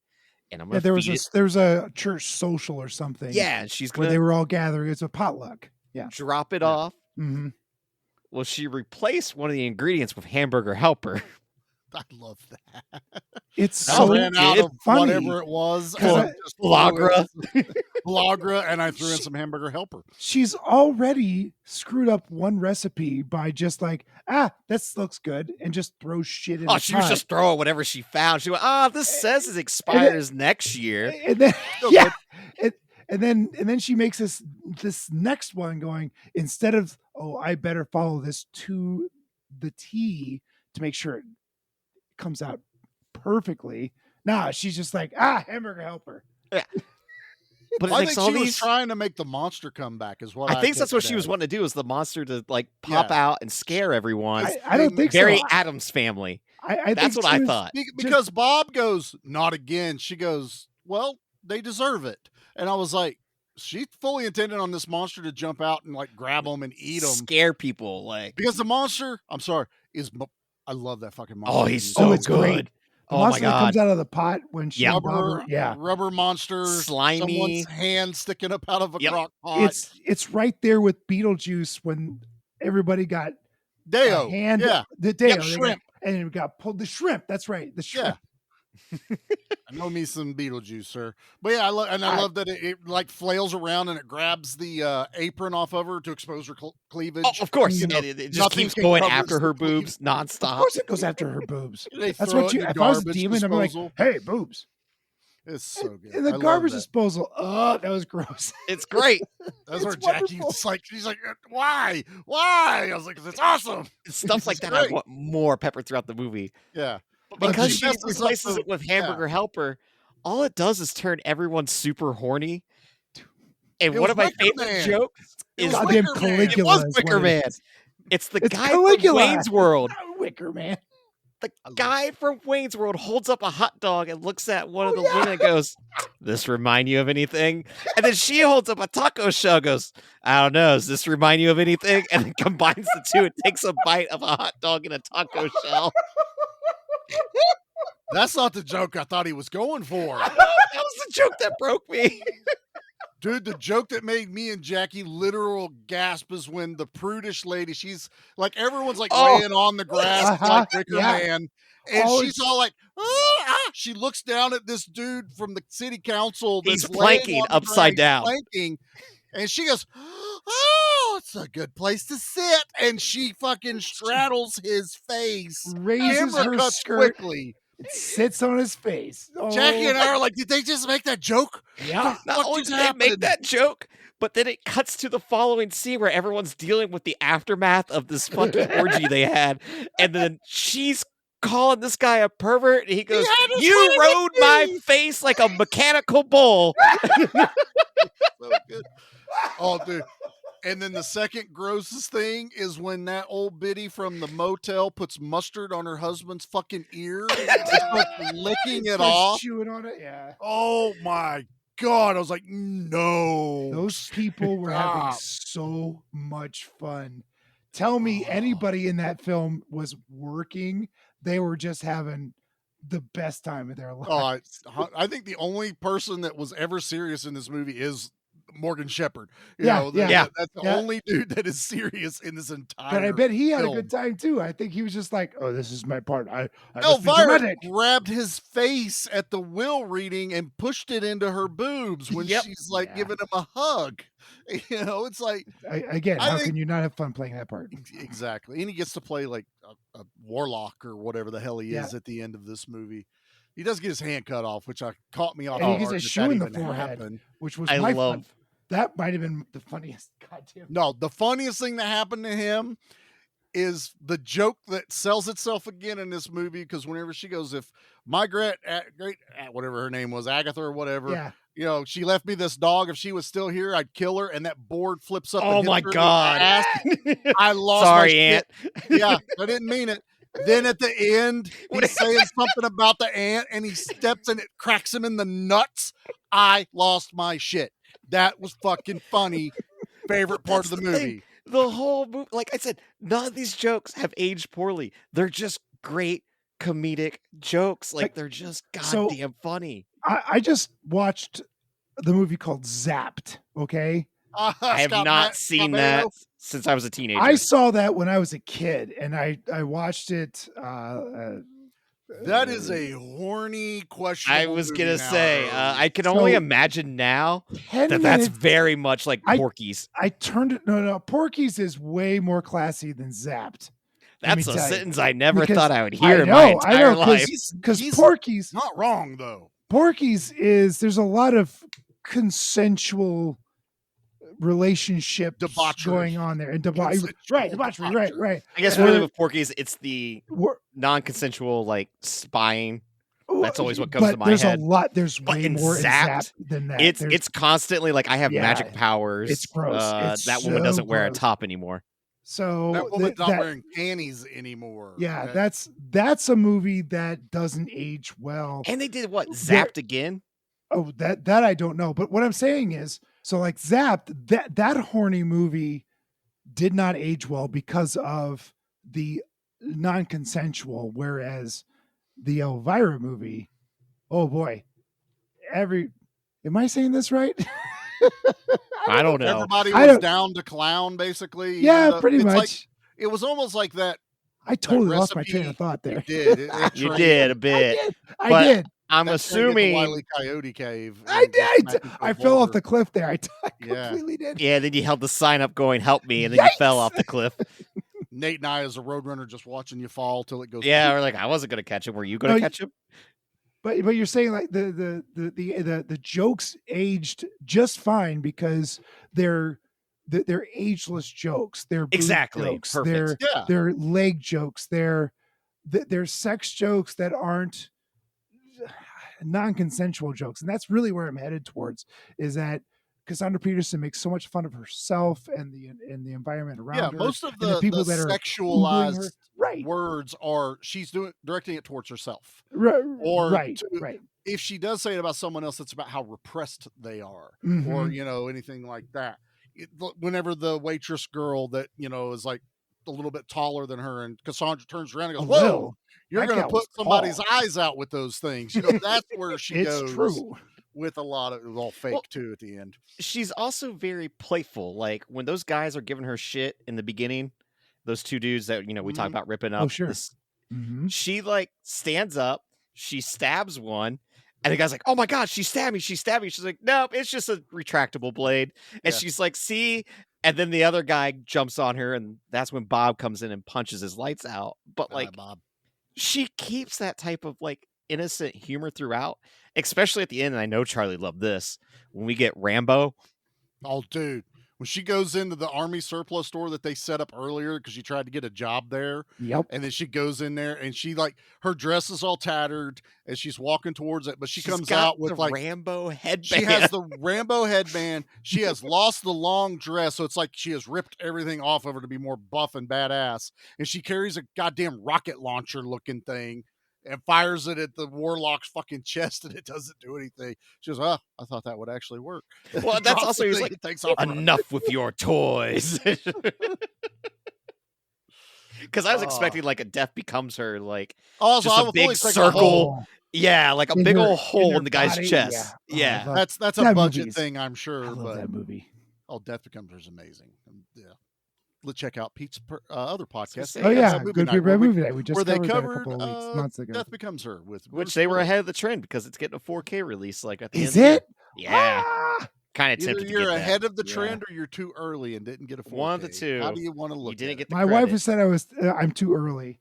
And I'm going to there was a church social or something. Yeah, she's where gonna they were all gathering. It's a potluck. Yeah. drop it off. Mm-hmm. Well, she replaced one of the ingredients with hamburger helper. I love that. It's I so ran out of funny. whatever it was. Flagra, and I threw in some hamburger helper. She's already screwed up one recipe by just like, this looks good, and just throws shit in. Oh, the she was pot. just throwing whatever she found. She went, this says it expires next year. And then, and then she makes this next one going, instead of, I better follow this to the T to make sure it comes out perfectly. Nah, she's just like, hamburger helper. Yeah. But I think she was trying to make the monster come back is what I think that's what she was wanting to do, is the monster to like pop out and scare everyone. I don't think Very so. Addams Family. I that's think what I was thought. Because Bob goes, not again. She goes, well, they deserve it. And I was like, she fully intended on this monster to jump out and like grab them and eat them. Scare people. Because the monster, I'm sorry, I love that fucking monster. Oh, he's so it's good. Great. The monster that comes out of the pot when she rubber monster, slimy, someone's hand sticking up out of a crock pot. It's right there with Beetlejuice when everybody got Deo, the Deo, shrimp, and it got pulled. The shrimp, that's right, the shrimp. I know me some Beetlejuice, sir. But yeah, I love that it like flails around and it grabs the apron off of her to expose her cleavage. Oh, of course, it just keeps going after her boobs nonstop. Of course, it goes after her boobs. That's throw what it you. in If the I was a garbage demon, I'd be like, disposal. "Hey, boobs." It's so good. In the garbage disposal. Oh, that was gross. It's great. That's where Jackie's like, she's like, why? I was like, 'cause it's awesome. Stuff like that. I want more peppered throughout the movie. Yeah. But because she messes replaces up it with hamburger helper, all it does is turn everyone super horny. And It one was of my Wicker favorite Man. jokes It is was Goddamn Wicker Man. Caligula. It was is Wicker what it Man. is. It's the It's guy Caligula. from Wayne's World. Wicker Man. The guy from Wayne's World holds up a hot dog and looks at one of the women and goes, "This remind you of anything?" And then she holds up a taco shell and goes, "I don't know. Does this remind you of anything?" And then combines the two and takes a bite of a hot dog and a taco shell. That's not the joke I thought he was going for. That was the joke that broke me. Dude, the joke that made me and Jackie literal gasp is when the prudish lady, she's like, everyone's like laying on the grass like Wicker Man. And she's all like, she looks down at this dude from the city council. That's He's planking upside down. Planking, and she goes, oh, it's a good place to sit. And she fucking straddles his face. Raises Camera her cuts skirt. quickly. It sits on his face. Oh. Jackie and I are like, did they just make that joke? Yeah. Not only did they make that joke, but then it cuts to the following scene where everyone's dealing with the aftermath of this fucking orgy they had. And then she's calling this guy a pervert. And he goes, "You rode my face like a mechanical bull." So good. Oh, dude. And then the second grossest thing is when that old biddy from the motel puts mustard on her husband's fucking ear and starts licking it off. Chewing on it, yeah. Oh my God. I was like, no. Those people were having so much fun. Tell me anybody in that film was working. They were just having the best time of their life. I think the only person that was ever serious in this movie is Morgan Shepherd. Yeah. That's the only dude that is serious in this entire. But I bet he had film. a good time too. I think he was just like, "Oh, this is my part. I must be Elvira dramatic." grabbed his face at the will reading and pushed it into her boobs when she's like giving him a hug. It's like How can you not have fun playing that part? Exactly, and he gets to play like a warlock or whatever the hell he is at the end of this movie. He does get his hand cut off, which caught me off. And he gets a shoe in the forehead, which was fun. That might have been the funniest. Goddamn. No, the funniest thing that happened to him is the joke that sells itself again in this movie, because whenever she goes, if my great whatever her name was, Agatha or whatever, she left me this dog. If she was still here, I'd kill her. And that board flips up. Oh and my hits her God! in the ass. I lost. Sorry, my Aunt. shit. Yeah, I didn't mean it. Then at the end, he's saying something about the ant, and he steps and it cracks him in the nuts. I lost my shit. That was fucking funny. Favorite part of the movie. The whole movie, like I said, none of these jokes have aged poorly. They're just great comedic jokes. Like they're just goddamn funny. I just watched the movie called Zapped. Okay. I have not seen that since I was a teenager. I saw that when I was a kid, and I watched it. That is a horny question. I was gonna say, I can only imagine now that's minutes, very much like Porky's. I turned it. No. Porky's is way more classy than Zapped. That's a sentence I never thought I would hear in my entire life. Because Porky's not wrong though. Porky's there's a lot of consensual relationship going on there, and debauchery. Right. I guess really with Porky's, it's the non-consensual like spying. That's always what comes to my head. There's way more in Zapped than that. It's constantly like I have magic powers. It's gross. That woman doesn't wear a top anymore. So that woman's not wearing panties anymore. Yeah, that's a movie that doesn't age well. And they did what? Zapped again? Oh, that I don't know. But what I'm saying is, so like Zapped, that horny movie did not age well because of the non-consensual, whereas the Elvira movie, oh boy, am I saying this right? I don't know. Everybody was down to clown, basically. Yeah, pretty much. Like, it was almost like that. I totally lost my train of thought there. You did. You did a bit. I did. I'm assuming Wile E. Coyote cave. I did. I fell off the cliff there. I completely did. Yeah, then you held the sign up going, "Help me," and then you fell off the cliff. Nate and I, as a roadrunner, just watching you fall till it goes. Yeah, we're like, I wasn't gonna catch him. Were you gonna catch him? But you're saying like the jokes aged just fine because they're ageless jokes. They're exactly jokes. Perfect. They're leg jokes. They're sex jokes that aren't non-consensual jokes, and that's really where I'm headed towards. Is that Cassandra Peterson makes so much fun of herself and the environment around her. Most of the people that are sexualized her, words are she's directing it towards herself. Right. If she does say it about someone else, it's about how repressed they are, or anything like that. Whenever the waitress girl that is like a little bit taller than her, and Cassandra turns around and goes, "Whoa, you're going to put somebody's eyes out with those things." That's where she goes. It's true. With a lot of it was all fake too at the end. She's also very playful. Like when those guys are giving her shit in the beginning, those two dudes that we talk about ripping up. Oh sure. She like stands up, she stabs one, and the guy's like, "Oh my god, she stabbed me! She stabbed me!" She's like, "Nope, it's just a retractable blade." And she's like, "See." And then the other guy jumps on her, and that's when Bob comes in and punches his lights out. But like, Bob, she keeps that type of like innocent humor throughout, especially at the end. And I know Charlie loved this when we get Rambo. Oh, dude. When she goes into the army surplus store that they set up earlier because she tried to get a job there. Yep. And then she goes in there and she like her dress is all tattered as she's walking towards it, but she's comes out with the like Rambo headband. She has the Rambo headband. She has lost the long dress, so it's like she has ripped everything off of her to be more buff and badass. And she carries a goddamn rocket launcher looking thing and fires it at the warlock's fucking chest, and it doesn't do anything. She goes, "Oh, I thought that would actually work." Well, that's also he's like, "Enough with your toys." Because I was expecting like a Death Becomes Her, like Also, just I a was big fully expecting a circle. hole. Yeah, like a In big her- old hole her in the guy's body. chest. Yeah. Oh, I Yeah. love- That's a that budget movie's- thing, I'm I sure. love But that movie. Death Becomes Her is amazing. Yeah. Let's check out Pete's other podcast. say, Oh yeah, yeah, Movie Good Night, People where Movie Night. We just where they covered that a covered couple of weeks, months ago. Death Becomes Her with Which Bruce they were Willis. ahead of the trend because it's getting a 4K release. Like at the Is end of the it? year. Yeah. Ah! Kind of Either tempted to you're get that. ahead of the Yeah. trend or you're too early and didn't get a 4K. One of the two. How do you want to look? You didn't at get the My wife credit. has said I'm too early.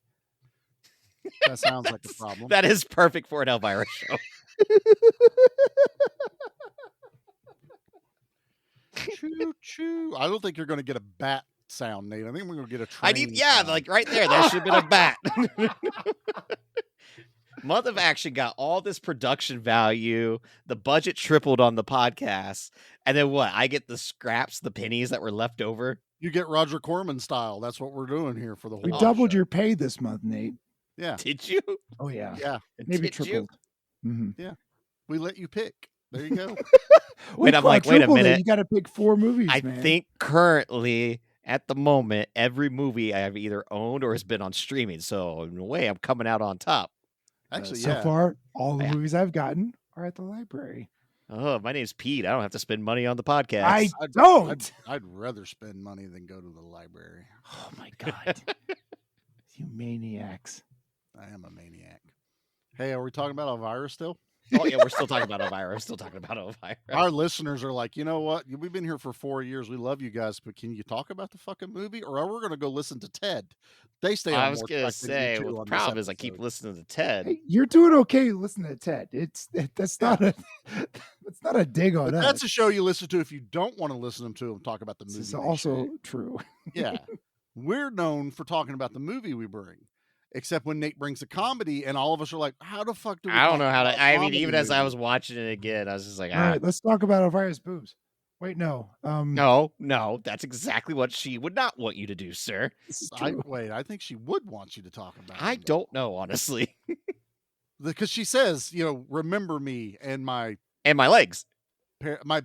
That sounds like a problem. That is perfect for an Elvira show. Choo choo. I don't think you're going to get a bat sound, Nate. I think we're going to get a train. I need, yeah, sound. like right there. There should have been a bat. Month of Action got all this production value. The budget tripled on the podcast. And then what? I get the scraps, the pennies that were left over. You get Roger Corman style. That's what we're doing here for the whole We doubled show. your pay this month, Nate. Yeah. Did you? Oh yeah. Yeah. Maybe Did you? tripled. Mhm. Yeah. We let you pick. There you go. Wait, I'm like, wait a quadrupled it. minute. You got to pick 4 movies, I man. think currently, at the moment, every movie I have either owned or has been on streaming. So in a way, I'm coming out on top. Actually, so yeah. far, all the movies I've gotten are at the library. Oh, my name's Pete. I don't have to spend money on the podcast. I don't. I'd rather spend money than go to the library. Oh my god, you maniacs! I am a maniac. Hey, are we talking about Elvira still? Oh yeah, we're still talking about Elvira. We're still talking about Elvira. Our listeners are like, you know what? We've been here for 4 years. We love you guys, but can you talk about the fucking movie, or are we going to go listen to Ted? They stay. On I was more gonna track than you say, two well, the on this problem is I keep episode. listening to Ted. Hey, you're doing okay listening to Ted. That's not a that's not a dig on But us. that's a show you listen to if you don't want to listen to them talk about the movie. This is they also show. true. Yeah, we're known for talking about the movie we bring. Except when Nate brings a comedy, and all of us are like, "How the fuck do we?" I don't talk know how about to. I mean, comedy even as I movies?" was watching it again, I was just like, All right, let's talk about Elvira's boobs. Wait, no. no, that's exactly what she would not want you to do, sir. I think she would want you to talk about. I don't know, honestly. Because she says, remember me and my legs. My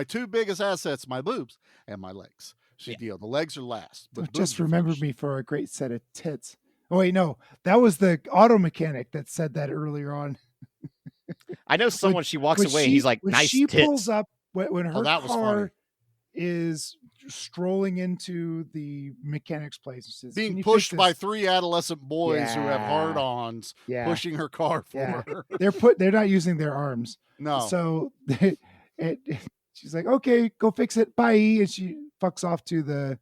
2 biggest assets, my boobs and my legs. The legs are last. But Just boobs are remember first. me for a great set of tits. Oh wait, no, that was the auto mechanic that said that earlier on. I know someone. She walks away. He's like, when nice she tits. pulls up when her that was funny. car is strolling into the mechanic's place. She says, "Can Being you pushed fix by this?" 3 adolescent boys who have Yeah. hard-ons, Yeah. pushing her car for Yeah. her. They're not using their arms. No. So she's like, okay, go fix it. Bye. And she fucks off to the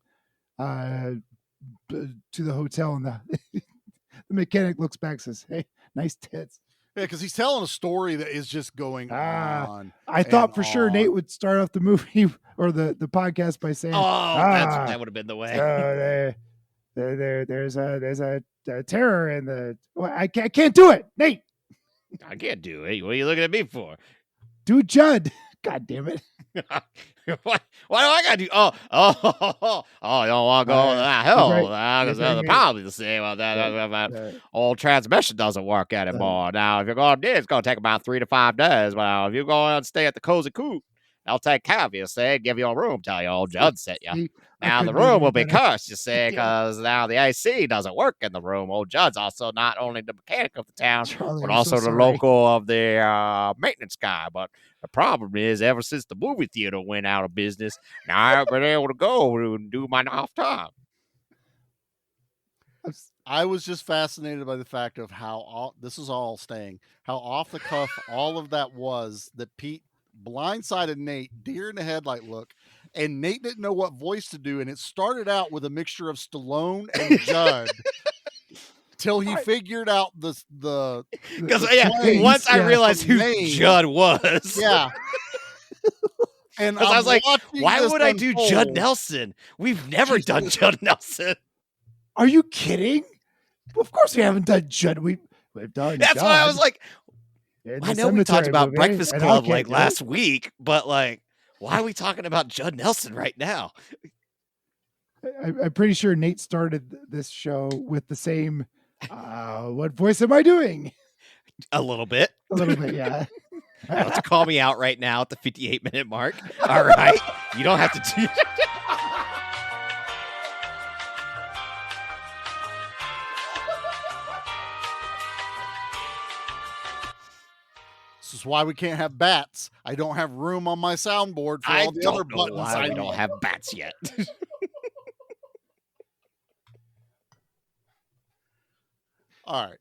hotel, and the mechanic looks back and says, hey, nice tits. Yeah, because he's telling a story that is just going on. I thought and for sure on. Nate would start off the movie or the podcast by saying, that would have been the way. There's a terror in the. Well, I can't do it, Nate. I can't do it. What are you looking at me for? Do Judd. God damn it. What do I gotta do? Oh, you don't want to go to that hell? Because the problem is say about that old transmission doesn't work anymore. Now, if you're going to do it, it's going to take about 3 to 5 days. Well, if you go and stay at the Cozy Coop, they'll take care of you, say, give you a room, tell you old Judd sent you. Now, the room will be cursed, you see, because now the AC doesn't work in the room. Old Judd's also not only the mechanic of the town, Charlie, but I'm also so the sorry. local of the maintenance guy. But the problem is, ever since the movie theater went out of business, now I haven't been able to go and do my off time. I was just fascinated by the fact of how this is all staying, how off the cuff all of that was, that Pete blindsided Nate, deer in the headlight look, and Nate didn't know what voice to do, and it started out with a mixture of Stallone and Judd till he figured out the Because once I realized who Judd was, and I was like, watching why this would I do Judd unfold. Nelson? We've never done Judd Nelson. Are you kidding? Of course we haven't done Judd. We've done That's Judd. why I was like, In I the know we talked cemetery about movie, Breakfast and I Club can't like do last it. week, but like, why are we talking about Judd Nelson right now? I'm pretty sure Nate started this show with the same. What voice am I doing? A little bit. A little bit, yeah. Let's call me out right now at the 58-minute mark. All right, you don't have to do. is why we can't have bats. I don't have room on my soundboard for I all the other don't know buttons. why I we don't need. have bats yet. All right.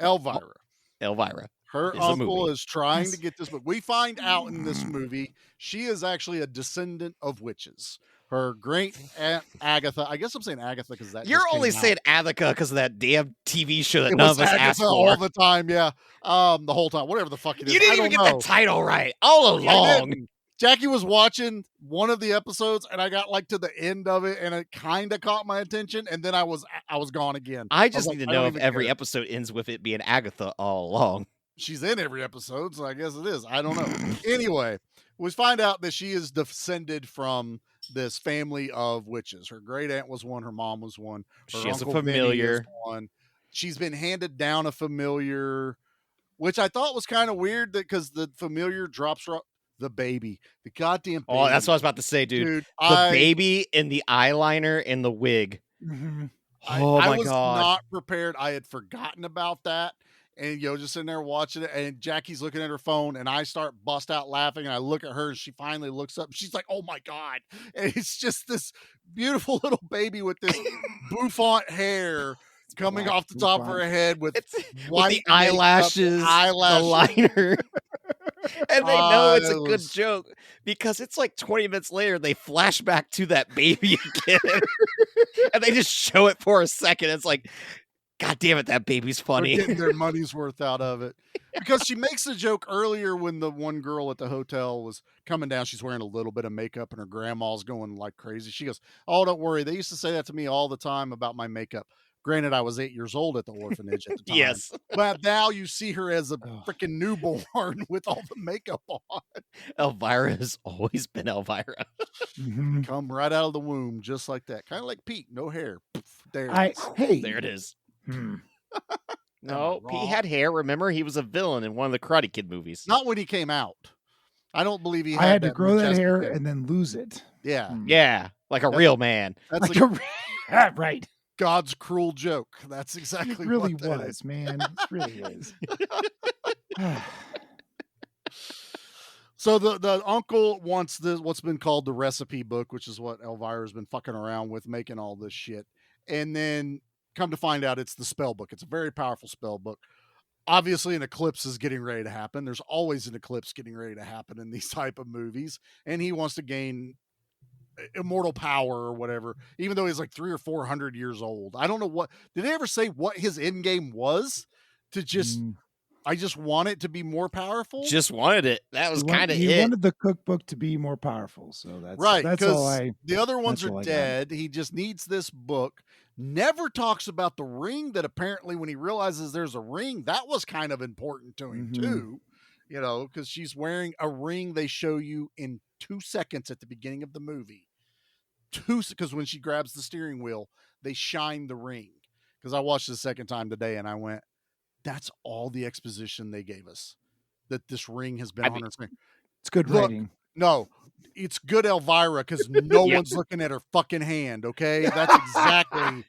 Elvira. Her is a uncle movie. is trying to get this book. We find out in this movie she is actually a descendant of witches. Her great aunt Agatha. I guess I'm saying Agatha because that You're just only came out. saying Agatha because of that damn TV show that It none was of us asked Agatha for. all the time, yeah. The whole time, whatever the fuck it is. You didn't I even don't get know. the title right all I along. didn't. Jackie was watching one of the episodes, and I got like to the end of it, and it kind of caught my attention, and then I was gone again. I was just like, need to I don't know if even every care. episode ends with it being Agatha all along. She's in every episode, so I guess it is. I don't know. Anyway, we find out that she is descended from this family of witches. Her great aunt was one. Her mom was one. Her She has a Uncle Vinny is familiar. one. She's been handed down a familiar, which I thought was kind of weird that because the familiar drops the baby, the goddamn baby. Oh, that's what I was about to say, dude. The baby and the eyeliner and the wig. Oh I my was god! not prepared. I had forgotten about that. And, just sitting there watching it, and Jackie's looking at her phone, and I start bust out laughing, and I look at her, and she finally looks up, and she's like, oh my God. And it's just this beautiful little baby with this bouffant hair coming off the top of her head with white with the eyelashes, the liner. And they know it's a good joke because it's like 20 minutes later, they flash back to that baby again. And they just show it for a second. It's like, God damn it, that baby's funny. They're getting their money's worth out of it. Because she makes a joke earlier when the one girl at the hotel was coming down. She's wearing a little bit of makeup and her grandma's going like crazy. She goes, oh, don't worry. They used to say that to me all the time about my makeup. Granted, I was 8 years old at the orphanage at the time. Yes. But now you see her as a freaking newborn with all the makeup on. Elvira has always been Elvira. Come right out of the womb, just like that. Kind of like Pete, no hair. There it is. No, he had hair. Remember, he was a villain in one of the Karate Kid movies. Not when he came out. I don't believe he had I had to that grow that majestic hair and then lose it. Yeah. Yeah, like a real man. That's Like right. God's cruel joke. That's exactly It really what that was, is. man. It really is. So the uncle wants what's been called the recipe book, which is what Elvira's been fucking around with, making all this shit. And then come to find out it's the spell book. It's a very powerful spell book. Obviously, an eclipse is getting ready to happen. There's always an eclipse getting ready to happen in these type of movies. And he wants to gain immortal power or whatever, even though he's like 300 or 400 years old. I don't know what, did they ever say what his end game was? To just, I just want it to be more powerful. Just wanted it. That was kind of it. He wanted the cookbook to be more powerful. So that's right. That's all the other ones that's are all I got. dead. He just needs this book. Never talks about the ring that apparently when he realizes there's a ring, that was kind of important to him too. Because she's wearing a ring they show you in 2 seconds at the beginning of the movie. Because when she grabs the steering wheel, they shine the ring. Because I watched the second time today and I went, that's all the exposition they gave us. That this ring has been on her finger. It's good writing. No, it's good Elvira because no one's looking at her fucking hand. Okay, that's exactly.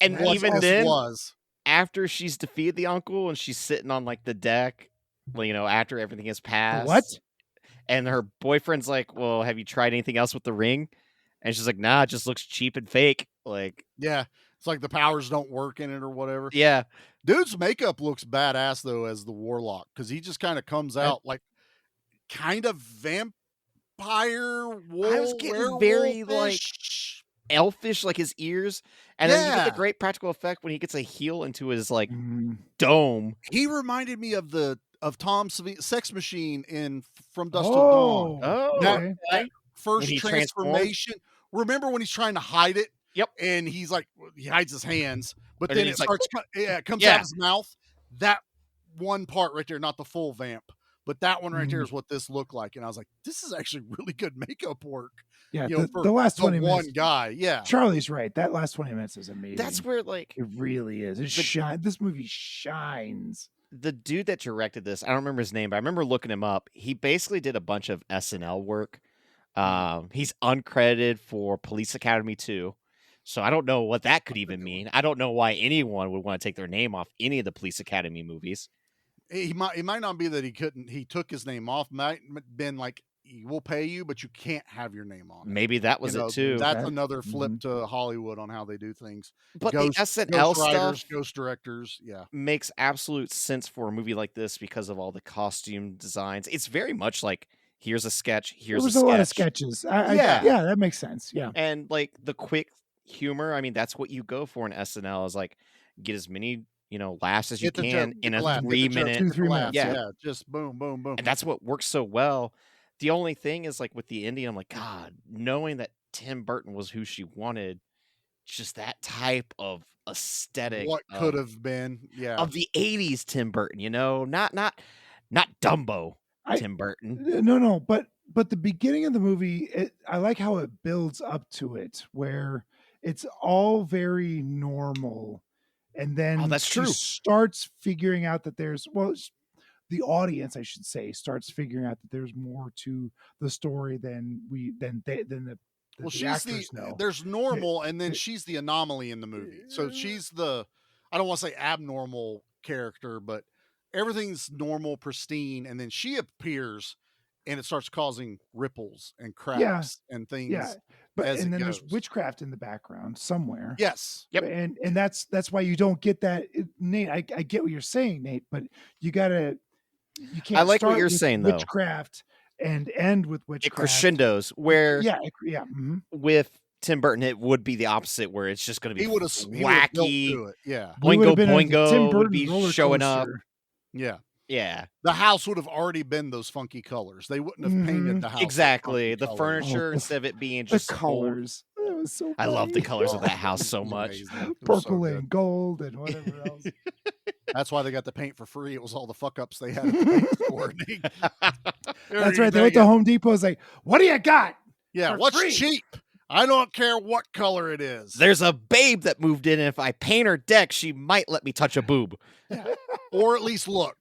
And what even this then, was after she's defeated the uncle and she's sitting on like the deck, after everything has passed. What? And her boyfriend's like, "Well, have you tried anything else with the ring?" And she's like, "Nah, it just looks cheap and fake." Like, yeah, it's like the powers don't work in it or whatever. Yeah, dude's makeup looks badass though as the warlock because he just kind of comes out like kind of vampire. I was getting very like elfish, like his ears, and then you get the great practical effect when he gets a heel into his like dome. He reminded me of Tom Sex Machine in From Dusk Till Dawn. Oh, that first transformation. Remember when he's trying to hide it? Yep. And he's like, he hides his hands, but And then he's it like, starts. It comes out of his mouth. That one part right there, not the full vamp, but that one right there is what this looked like. And I was like, this is actually really good makeup work. Yeah, for the last 20 minutes. One guy. Yeah, Charlie's right. That last 20 minutes is amazing. That's where like it really is. This movie shines. The dude that directed this, I don't remember his name, but I remember looking him up. He basically did a bunch of SNL work. He's uncredited for Police Academy 2. So I don't know what that could even mean. I don't know why anyone would want to take their name off any of the Police Academy movies. It might not be that he took his name off. Might been like, we'll pay you, but you can't have your name on it. Maybe that was it too. That's another flip to Hollywood on how they do things. But the SNL ghost writers, stuff ghost directors, makes absolute sense for a movie like this because of all the costume designs. It's very much like, here's a sketch, here's There was a a sketch. lot of sketches. Yeah, that makes sense. Yeah. And like the quick humor, I mean, that's what you go for in SNL, is like, get as many, laughs as you can in a 3-minute. 2-3 minutes. Yeah, just boom, boom, boom. And that's what works so well. The only thing is, like, with the indie, I'm like, God, knowing that Tim Burton was who she wanted, just that type of aesthetic. What could have been, of the 80s Tim Burton, not Dumbo Tim Burton. No, but the beginning of the movie, I like how it builds up to it, where it's all very normal, and then that's she true. starts figuring out that the audience, I should say, starts figuring out that there's more to the story than the actors know. There's normal, and then she's the anomaly in the movie. So she's I don't want to say abnormal character, but everything's normal, pristine, and then she appears, and it starts causing ripples and cracks and things. Yeah, and then there's witchcraft in the background somewhere. Yes. Yep. And that's why you don't get that, Nate. I get what you're saying, Nate, but you can't. I like what start you're with saying, though. Witchcraft and end with witchcraft. It crescendos where with Tim Burton, it would be the opposite, where it's just going to be wacky. Yeah. Boingo Boingo would be showing up. Yeah. Yeah. The house would have already been those funky colors. They wouldn't have painted the house. Exactly. The furniture, instead of it being just the colors. That was so funny. I love the colors of that house so much. Purple and gold and whatever else. That's why they got the paint for free. It was all the fuck ups they had at the paint store. That's right. They went to Home Depot. It's like, what do you got? Yeah, what's cheap? I don't care what color it is. There's a babe that moved in, and if I paint her deck, she might let me touch a boob. Or at least look.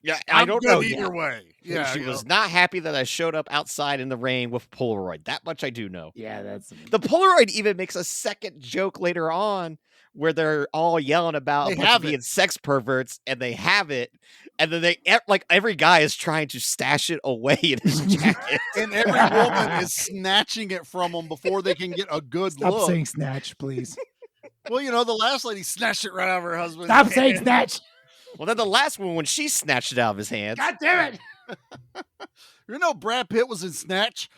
Yeah, I don't know. Either way. Yeah, she was not happy that I showed up outside in the rain with Polaroid. That much I do know. Yeah, the Polaroid even makes a second joke later on where they're all yelling about being sex perverts, and they have it, and then every guy is trying to stash it away in his jacket, and every woman is snatching it from them before they can get a good look. Stop saying snatch, please. Well, the last lady snatched it right out of her husband's Stop hand. saying snatch. Well, then the last one, when she snatched it out of his hands. God damn it. Brad Pitt was in Snatch.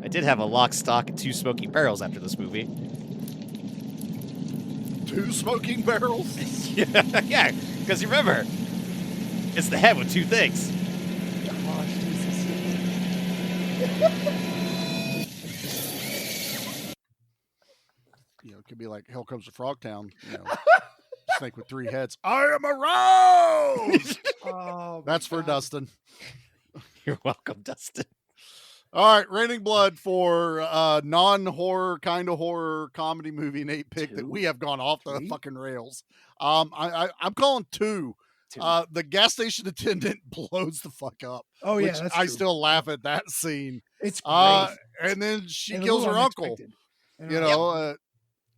I did have a lock, stock, and 2 smoking barrels after this movie. 2 smoking barrels? Yeah, because you remember, it's the head with 2 things. Oh, Jesus. It could be like Hell Comes to Frogtown. Snake with 3 heads. I am a rose. That's for Dustin. You're welcome, Dustin. All right, Raining Blood for non-horror, kind of horror comedy movie Nate picked that we have gone off the fucking rails. I'm calling 2. The gas station attendant blows the fuck up. Oh yeah, that's I true. still laugh at that scene. It's great. And then she And a kills her little uncle. unexpected.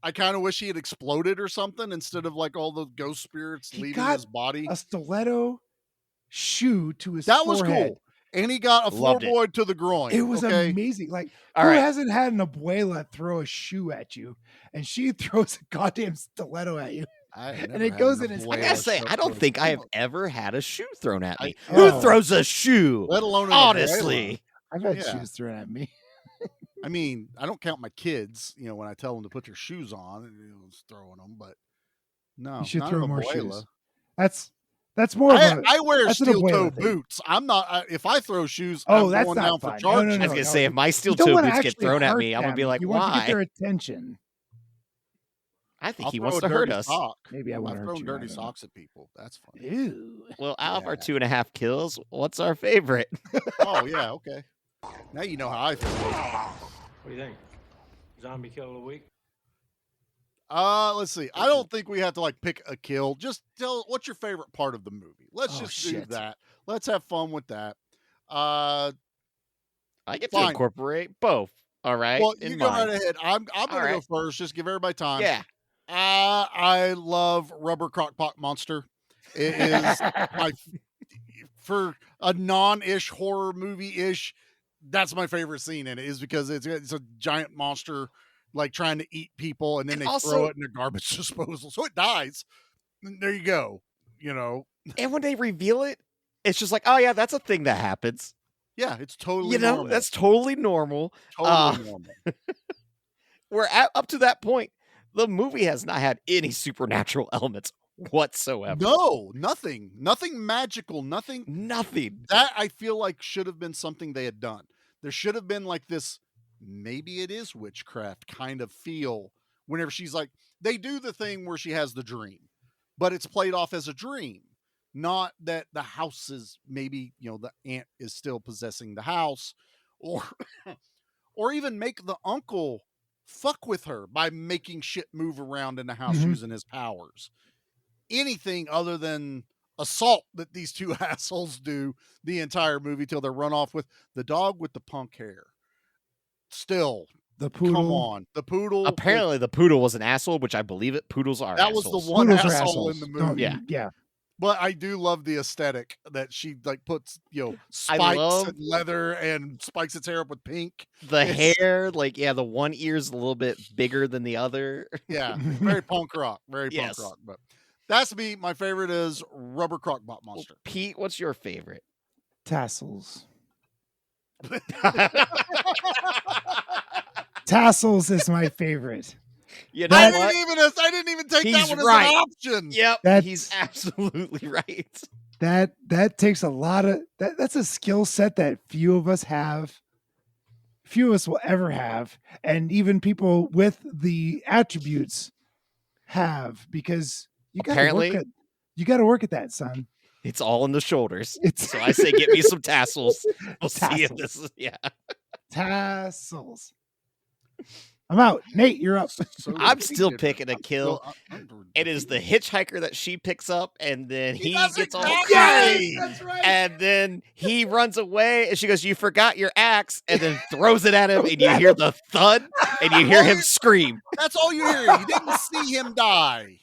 I kind of wish he had exploded or something instead of like all the ghost spirits leaving his body. A stiletto shoe to his That forehead. was cool. And he got a floorboard to the groin. It was okay? amazing. Like, All who right. hasn't had an abuela throw a shoe at you, and she throws a goddamn stiletto at you, and it goes in his I hand. gotta say, I don't think I have ever had a shoe thrown at me. Oh. Who throws a shoe? Let alone an honestly. I've had Yeah. shoes thrown at me. I mean, I don't count my kids, when I tell them to put their shoes on, and throwing them, but no, You should not throw an more abuela. shoes. That's more. I wear that's an steel toe abuela thing. boots. I'm not. If I throw shoes, Oh, I'm that's going not down fine. for charges. I was gonna say, if my steel You don't toe wanna boots get actually thrown at hurt me, I'm gonna be them. like, you want to why? get their attention. I think I'll he throw wants a to hurt dirty us. sock. Maybe I want to I've hurt thrown you. dirty I don't know. socks at people. That's funny. Ew. Well, out of our 2.5 kills, what's our favorite? Oh yeah, okay. Now you know how I feel. What do you think? Zombie kill of the week? Let's see. I don't think we have to pick a kill. Just tell what's your favorite part of the movie. Let's just do that. Let's have fun with that. I get to Fine. incorporate both. All right. Well, in you go mind. right ahead. I'm gonna go right. first. Just give everybody time. Yeah. I love Rubber Crockpot Monster. It is my for a non-ish horror movie-ish. That's my favorite scene in it, is because it's a giant monster like trying to eat people, and then And they also- throw it in a garbage disposal, so it dies. And there you go. You know, And when they reveal it, it's just like, oh yeah, that's a thing that happens. yeah, it's totally You know, normal. that's totally normal. Totally normal. Up to that point, the movie has not had any supernatural elements whatsoever. No, nothing magical, nothing. That I feel like should have been something they had done. There should have been like this, maybe it is witchcraft kind of feel whenever she's like, they do the thing where she has the dream, but it's played off as a dream, not that the house is maybe, the aunt is still possessing the house, or or even make the uncle fuck with her by making shit move around in the house using his powers. Anything other than assault that these two assholes do the entire movie till they're run off with the dog with the punk hair. Still, the poodle. Come on, the poodle. Apparently, the poodle was an asshole, which I believe it. Poodles are. That assholes. was the one Poodles are asshole in assholes. the Don't- movie. yeah. But I do love the aesthetic that she like puts, I spikes love- and leather and spikes its hair up with pink. The It's- hair, the one ear's a little bit bigger than the other. Yeah, very punk rock, very Yes. punk rock. But that's me. My favorite is Rubber Crockpot Monster. Pete, what's your favorite? Tassels. Tassels is my favorite. You know I what? didn't even take He's that one right. as an option. Yep, That's- he's absolutely right. That takes a lot of that's a skill set that few of us will ever have, and even people with the attributes have, because you got Apparently- to work at that, son. It's all in the shoulders. It's- So I say, get me some tassels. We'll see if Tassels. this is Tassels. I'm out. Nate, you're up. So I'm still ridiculous. picking a I'm kill. still- It is the hitchhiker that she picks up, and then he does gets all exactly. crazy. That's right. And then he runs away, and she goes, "You forgot your axe," and then throws it at him, and you hear the thud, and you hear him scream. That's all you hear. You didn't see him die.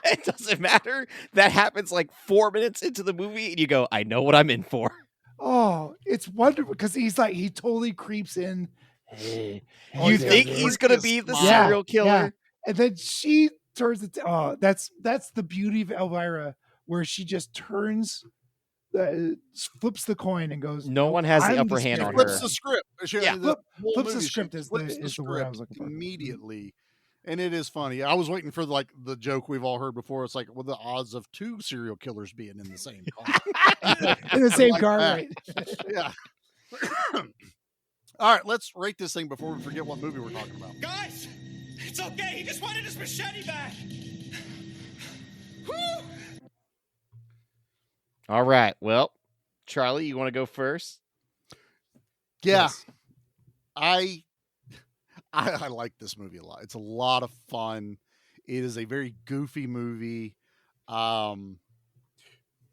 It doesn't matter. That happens like 4 minutes into the movie, and you go, "I know what I'm in for." Oh, it's wonderful because he totally creeps in. Hey, Oh, You he's got think the he's gonna freakiest be the smile. serial killer? Yeah. And then she turns it. Oh, that's the beauty of Elvira, where she just turns, flips the coin and goes. No one has the I'm upper hand spirit." on Flips her. the script. Yeah. Flips the She script is flips the word I was looking for. immediately. And it is funny. I was waiting for like the joke we've all heard before. It's like, well, the odds of two serial killers being in the same car. In the same Like car, that. right? Yeah. All right, let's rate this thing before we forget what movie we're talking about. Guys, it's okay. He just wanted his machete back. Whew. All right. Well, Charlie, you want to go first? Yeah. Yes. I like this movie a lot. It's a lot of fun. It is a very goofy movie.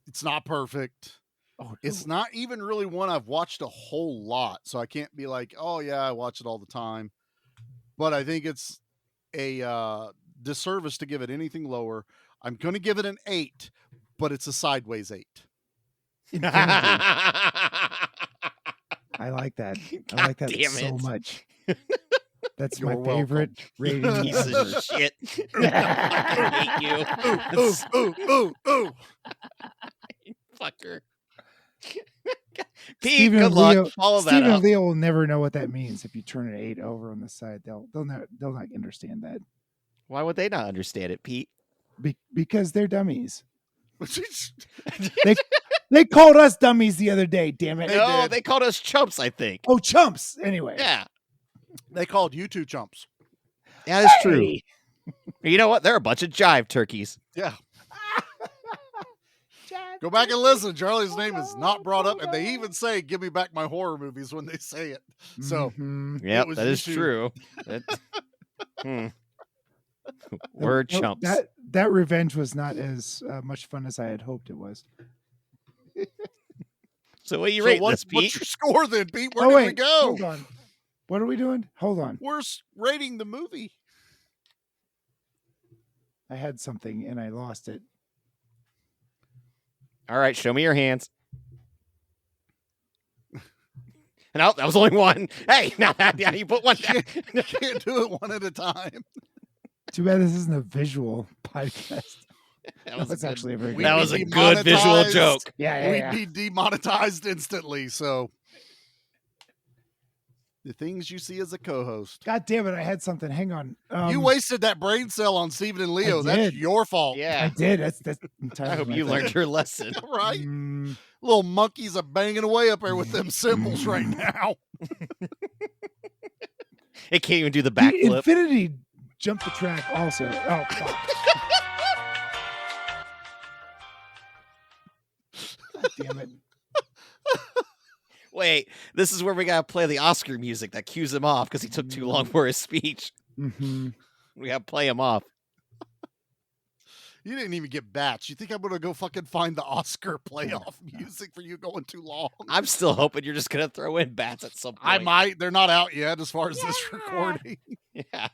It's not perfect. Oh, It's not even really one I've watched a whole lot, so I can't be like, oh yeah, I watch it all the time. But I think it's a disservice to give it anything lower. I'm going to give it an 8, but it's a sideways 8. I like that. I like that damn so it. much. That's You're my favorite rating. Piece ever. of shit. I hate you. Ooh. Fucker. Pete, Stephen good and luck. Leo, Follow that Stephen up. and Leo will never know what that means. If you turn an 8 over on the side, they'll not understand that. Why would they not understand it, Pete? Because they're dummies. They called us dummies the other day. Damn it! No, they called us chumps, I think. Oh, chumps. Anyway. Yeah. They called you two chumps. Yeah, that's true. You know what? They're a bunch of jive turkeys. Yeah. Go back and listen. Charlie's name is not brought up, and they even say, "Give me back my horror movies" when they say it. So, Yep, was that is you two. true. We're Nope, chumps. that revenge was not as much fun as I had hoped it was. So what do you So rate what's this, Pete? your score then, Pete? Where Oh, did wait, we go? hold on. What are we doing? Hold on. We're rating the movie. I had something and I lost it. All right, show me your hands. No, that was only one. Hey, now you put one down. Can't do it one at a time. Too bad this isn't a visual podcast. That was That's actually a very that was a good visual joke. Yeah, We'd be demonetized instantly. So the things you see as a co-host. God damn it! I had something. Hang on. You wasted that brain cell on Steven and Leo. That's your fault. Yeah, I did. That's I hope you learned your lesson. Right? Little monkeys are banging away up there with them cymbals right now. It can't even do the The backflip. Infinity jumped the track also. Oh, fuck. God damn it. Wait, this is where we gotta play the Oscar music that cues him off because he took too long for his speech. Mm-hmm. We gotta play him off. You didn't even get batch. You think I'm gonna go fucking find the Oscar playoff music for you going too long? I'm still hoping you're just gonna throw in bats at some point. I might. They're not out yet as far as this recording. Yeah.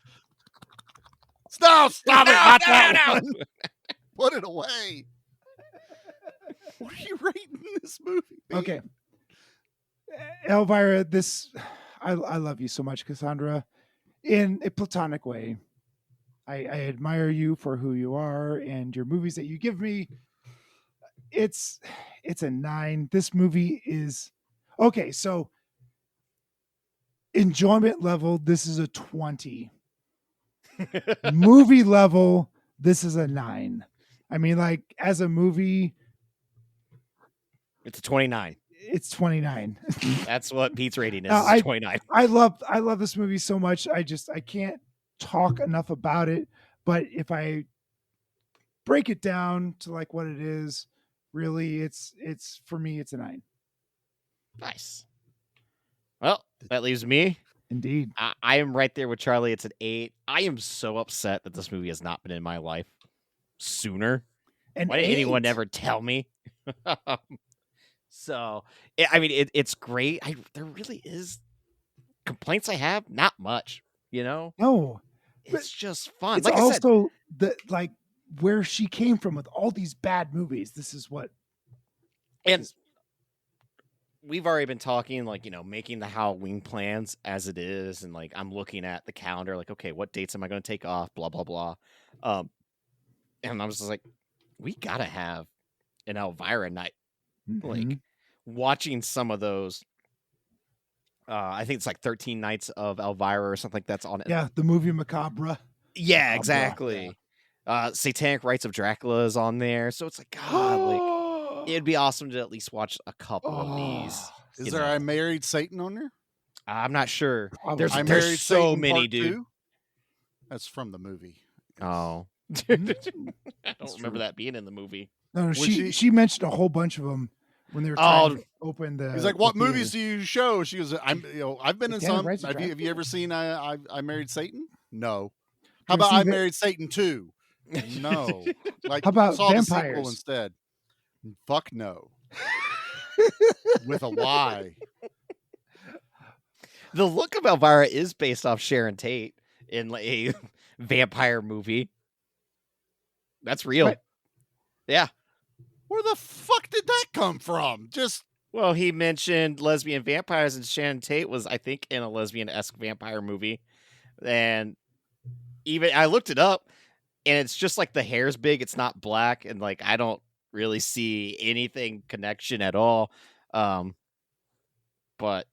Stop it. Not that no. one. Put it away. What are you rating this movie? Okay. Elvira, I love you so much, Cassandra, in a platonic way. I admire you for who you are and your movies that you give me. It's a 9. This movie is okay. So enjoyment level, this is a 20. Movie level, this is a 9. I mean, like as a movie, It's a 29. it's 29. That's what Pete's rating is. No, It's 29. I love this movie so much. I can't talk enough about it. But if I break it down to like what it is, really, it's for me, it's a 9. Nice. Well, that leaves me. Indeed. I am right there with Charlie. It's an 8. I am so upset that this movie has not been in my life sooner. And why didn't anyone ever tell me? So, it's great. There really is complaints I have, not much, No, it's just fun. it's Like I said, also where she came from with all these bad movies. This is what, and we've already been talking, making the Halloween plans as it is, and I'm looking at the calendar, okay, what dates am I going to take off? Blah blah blah. And I was just like, we gotta have an Elvira night. Watching some of those. I think it's 13 Nights of Elvira or something like that's on it. Yeah, the movie Macabre. Yeah, exactly. Yeah. Satanic Rites of Dracula is on there, so it's God, it'd be awesome to at least watch a couple of these. Is there I Married Satan on there? I'm not sure. There's so many, dude. 2? That's from the movie. Oh, I don't remember that being in the movie. No, she mentioned a whole bunch of them when they were trying to open the. He's like, "What the movies theater. do you show?" She goes, I've been in some. Rights of Have you ever seen I Married Satan? No. How You about ever I seen Married Satan 2? No. How about saw the vampires? sequel instead? Fuck no. With a Y. The look of Elvira is based off Sharon Tate in a vampire movie. That's real. Right. Yeah. Where the fuck did that come from? Well, he mentioned lesbian vampires, and Sharon Tate was, I think, in a lesbian-esque vampire movie. And even I looked it up, and it's just the hair's big. It's not black, and I don't really see anything connection at all. But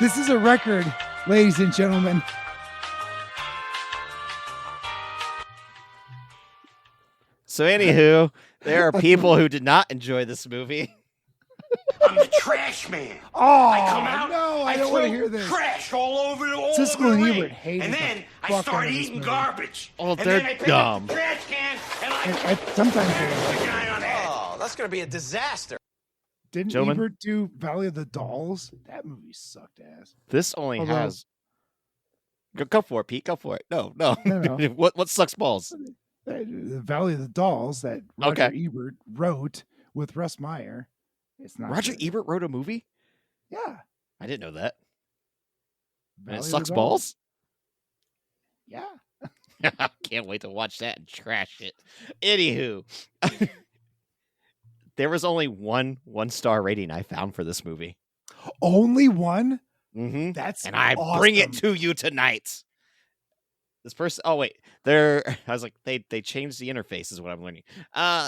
This is a record, ladies and gentlemen. so, anywho, there are people who did not enjoy this movie. I'm the trash man. Oh, I come out, no, I don't want to throw hear this. trash all over the Siskel and ring. Ebert hated And the then I fuck out start of this eating movie. garbage. Oh, and they're then I pick dumb. up the trash can and Sometimes they the guy on the head. Oh, that's going to be a disaster. didn't Gentlemen? Ebert do Valley of the Dolls? That movie sucked ass. This only Although- has. Go for it, Pete. Go for it. No. No. What sucks balls? The Valley of the Dolls that Roger Ebert wrote with Russ Meyer. It's not Roger good. Ebert wrote a movie? Yeah. I didn't know that. And Valley it of the sucks Dolls. balls. Yeah. Can't wait to watch that and trash it. Anywho, there was only one-star rating I found for this movie. Only one? Mm-hmm. That's and I awesome. bring it to you tonight. This person, oh wait, I was like, they changed the interface is what I'm learning.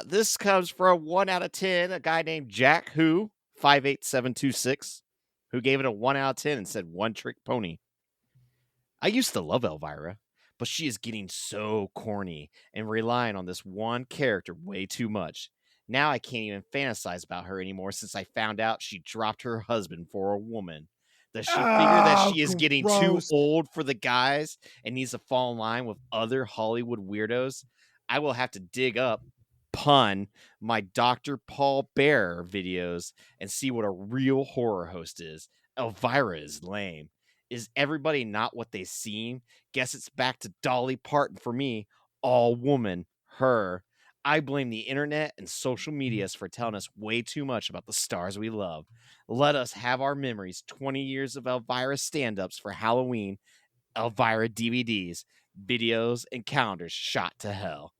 This comes for a 1 out of 10. A guy named Jack Who 58726, who gave it a 1 out of 10 and said one trick pony. I used to love Elvira, but she is getting so corny and relying on this one character way too much. Now I can't even fantasize about her anymore since I found out she dropped her husband for a woman. Does she figure that she is getting too gross. old for the guys and needs to fall in line with other Hollywood weirdos? I will have to dig up, pun, my Dr. Paul Bearer videos and see what a real horror host is. Elvira is lame. Is everybody not what they seem? Guess it's back to Dolly Parton for me. All woman, her. I blame the internet and social medias for telling us way too much about the stars we love. Let us have our memories. 20 years of Elvira stand-ups for Halloween. Elvira DVDs, videos, and calendars shot to hell.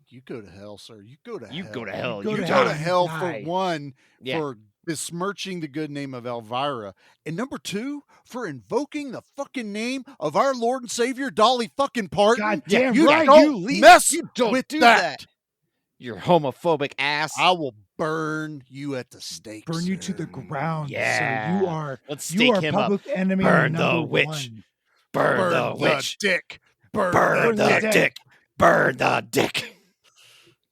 You go to hell, sir. You go to hell. You go to hell. You You go die. to hell Die. for one, Yeah. for besmirching the good name of Elvira. And number two, for invoking the fucking name of our Lord and Savior, Dolly fucking Parton. God damn you right. don't mess You don't with do that. that. You're homophobic ass. I will burn you at the stake. Burn you to sir. the ground, Yeah. sir. You are Let's you stake are him up. public enemy Burn the number witch. one. Burn the witch. dick. Burn the dick. Burn the dick.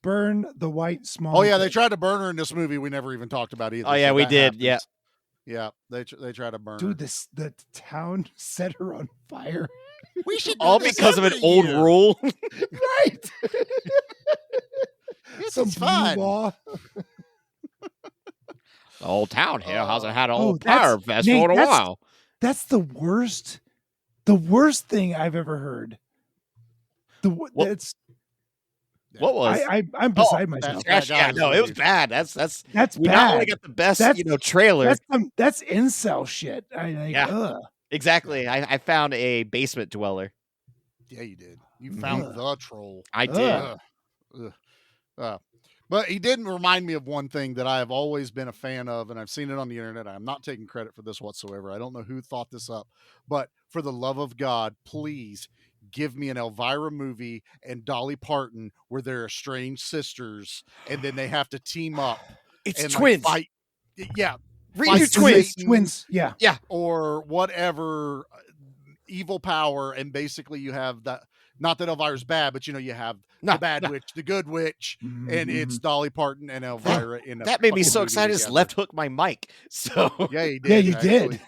Burn the white small. Oh yeah, they dick. tried to burn her in this movie. We never even talked about either. Oh, yeah, so we that did. Yeah. happens. Yeah, they try to burn her. Dude, the town set her on fire. We should All do this because of an every old year. rule. Right. Some is blue fun. law. The whole town here hasn't had an Oh, old fire that's- festival Nate, in a that's- while. That's the worst thing I've ever heard. That's What was? I'm beside myself. Yeah, no, it was bad. That's we bad. not only got the best, trailer. That's incel shit. Yeah. Ugh. Exactly. I found a basement dweller. Yeah, you did. You found the troll. I did. But he did remind me of one thing that I have always been a fan of, and I've seen it on the internet. I'm not taking credit for this whatsoever. I don't know who thought this up, but for the love of God, please give me an Elvira movie and Dolly Parton where they're estranged sisters, and then they have to team up. It's and twins. fight. Yeah. Read your fight twins. Satan Twins. Yeah. Yeah. Or whatever evil power, and basically you have that. Not that Elvira's bad, but you have the bad witch, the good witch, and it's Dolly Parton and Elvira in a That made me fucking so movie excited. I just together. left hook my mic. So Yeah, you did. Yeah, you actually.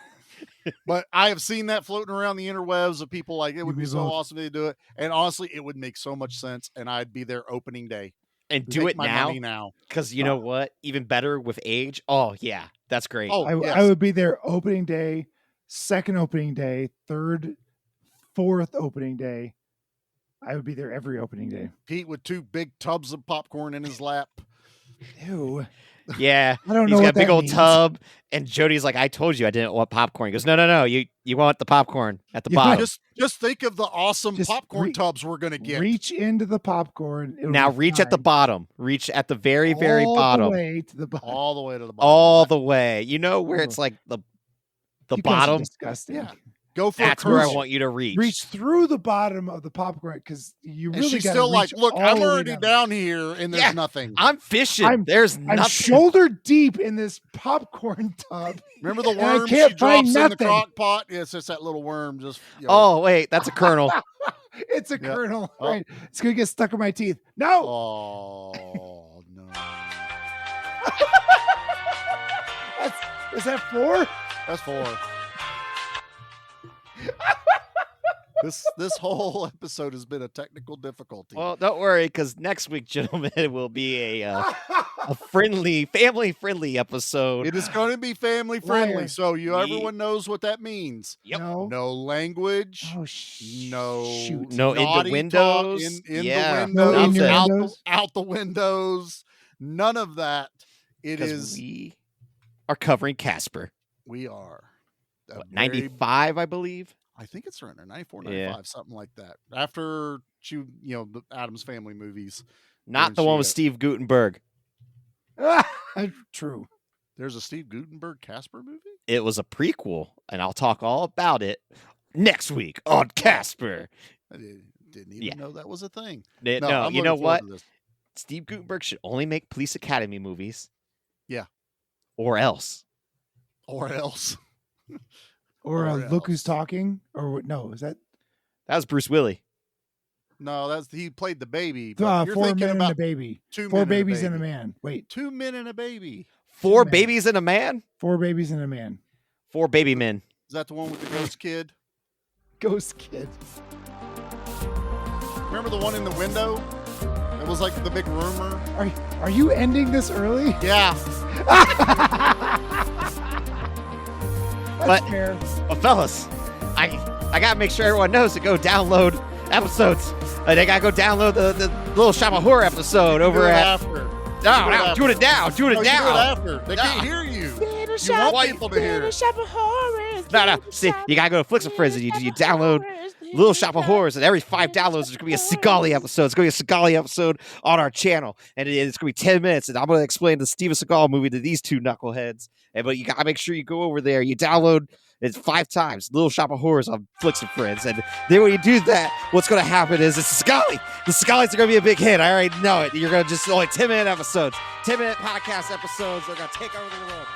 did. But I have seen that floating around the interwebs of people like, it would You be be so both. awesome to do it. And honestly, it would make so much sense, and I'd be there opening day. and do Take it my money now. because you know what? Even better with age. Oh yeah, that's great. Oh, I yes. would be there opening day, second opening day, third, fourth opening day. I would be there every opening day. Pete with 2 big tubs of popcorn in his lap. Ew. Yeah, I don't he's know got what a big that old means. tub, and Jody's like, "I told you I didn't want popcorn." He goes, "No, you want the popcorn at the You bottom." Just think of the awesome Just popcorn tubs we're gonna get. Reach into the popcorn. It'll Now be reach at the fine. bottom. Reach at the very, very All bottom. the way to the bottom. All the way to the bottom. All the way. You know where it's like the You guys are bottom. disgusting. Yeah. Go for That's a where I cruise. want you to reach. Reach through the bottom of the popcorn because you And really she's got still like, reach look, all I'm the way already down here, and there's Yeah. nothing. I'm fishing. There's I'm nothing. shoulder deep in this popcorn tub. Remember the and I worm she can't find drops in the nothing. crock pot? Yeah, it's just that little worm. Just Oh wait, that's a kernel. It's a Yeah. kernel. Oh. Right. It's gonna get stuck in my teeth. No. Oh no. Is that 4? That's 4. This whole episode has been a technical difficulty. Well, don't worry, because next week, gentlemen, will be a friendly, family-friendly episode. It is going to be family friendly, Liar. so everyone knows what that means. Yep. No language. Oh, no. shoot. No naughty innuendos. talk in Yeah. the No windows. innuendos. Out the windows. None of that. It 'Cause is. we are covering Casper. We are. What, 95, I believe. I think it's around there, 94, 95, something like that. After the Addams Family movies. Not the one with Steve Guttenberg. True. There's a Steve Guttenberg Casper movie? It was a prequel, and I'll talk all about it next week on Casper. I didn't even know that was a thing. No, you know what? Steve Guttenberg should only make Police Academy movies. Yeah. Or else. Or Look Who's Talking? Or no, is that? That was Bruce Willis. No, he played the baby. But 4 Men and a Baby. 4 Babies and a Man. Wait. 2 Men and a Baby. 4 babies and a man? 4 babies and a man. 4 baby men. Is that the one with the ghost kid? Ghost kid. Remember the one in the window? It was like the big rumor. Are you ending this early? Yeah. But fellas, I gotta make sure everyone knows to go download episodes. They gotta go download the Little Shop of Horror episode over at. After. No, do it now. Do it now. Do it after. They can't hear you. You want people to hear it. No. See, you gotta go to Flicks and Friends and you download Little Shop of Horrors, and every 5 downloads there's gonna be a Seagali episode. It's gonna be a Seagali episode on our channel, and it's gonna be 10 minutes, and I'm gonna explain the Steven Seagal movie to these 2 knuckleheads. But you gotta make sure you go over there. You download it 5 times, Little Shop of Horrors on Flicks and Friends, and then when you do that, what's gonna happen is it's Seagali. The Seagalis are gonna be a big hit. I already know it. You're gonna just only 10-minute episodes, 10-minute podcast episodes. They're gonna take over the world.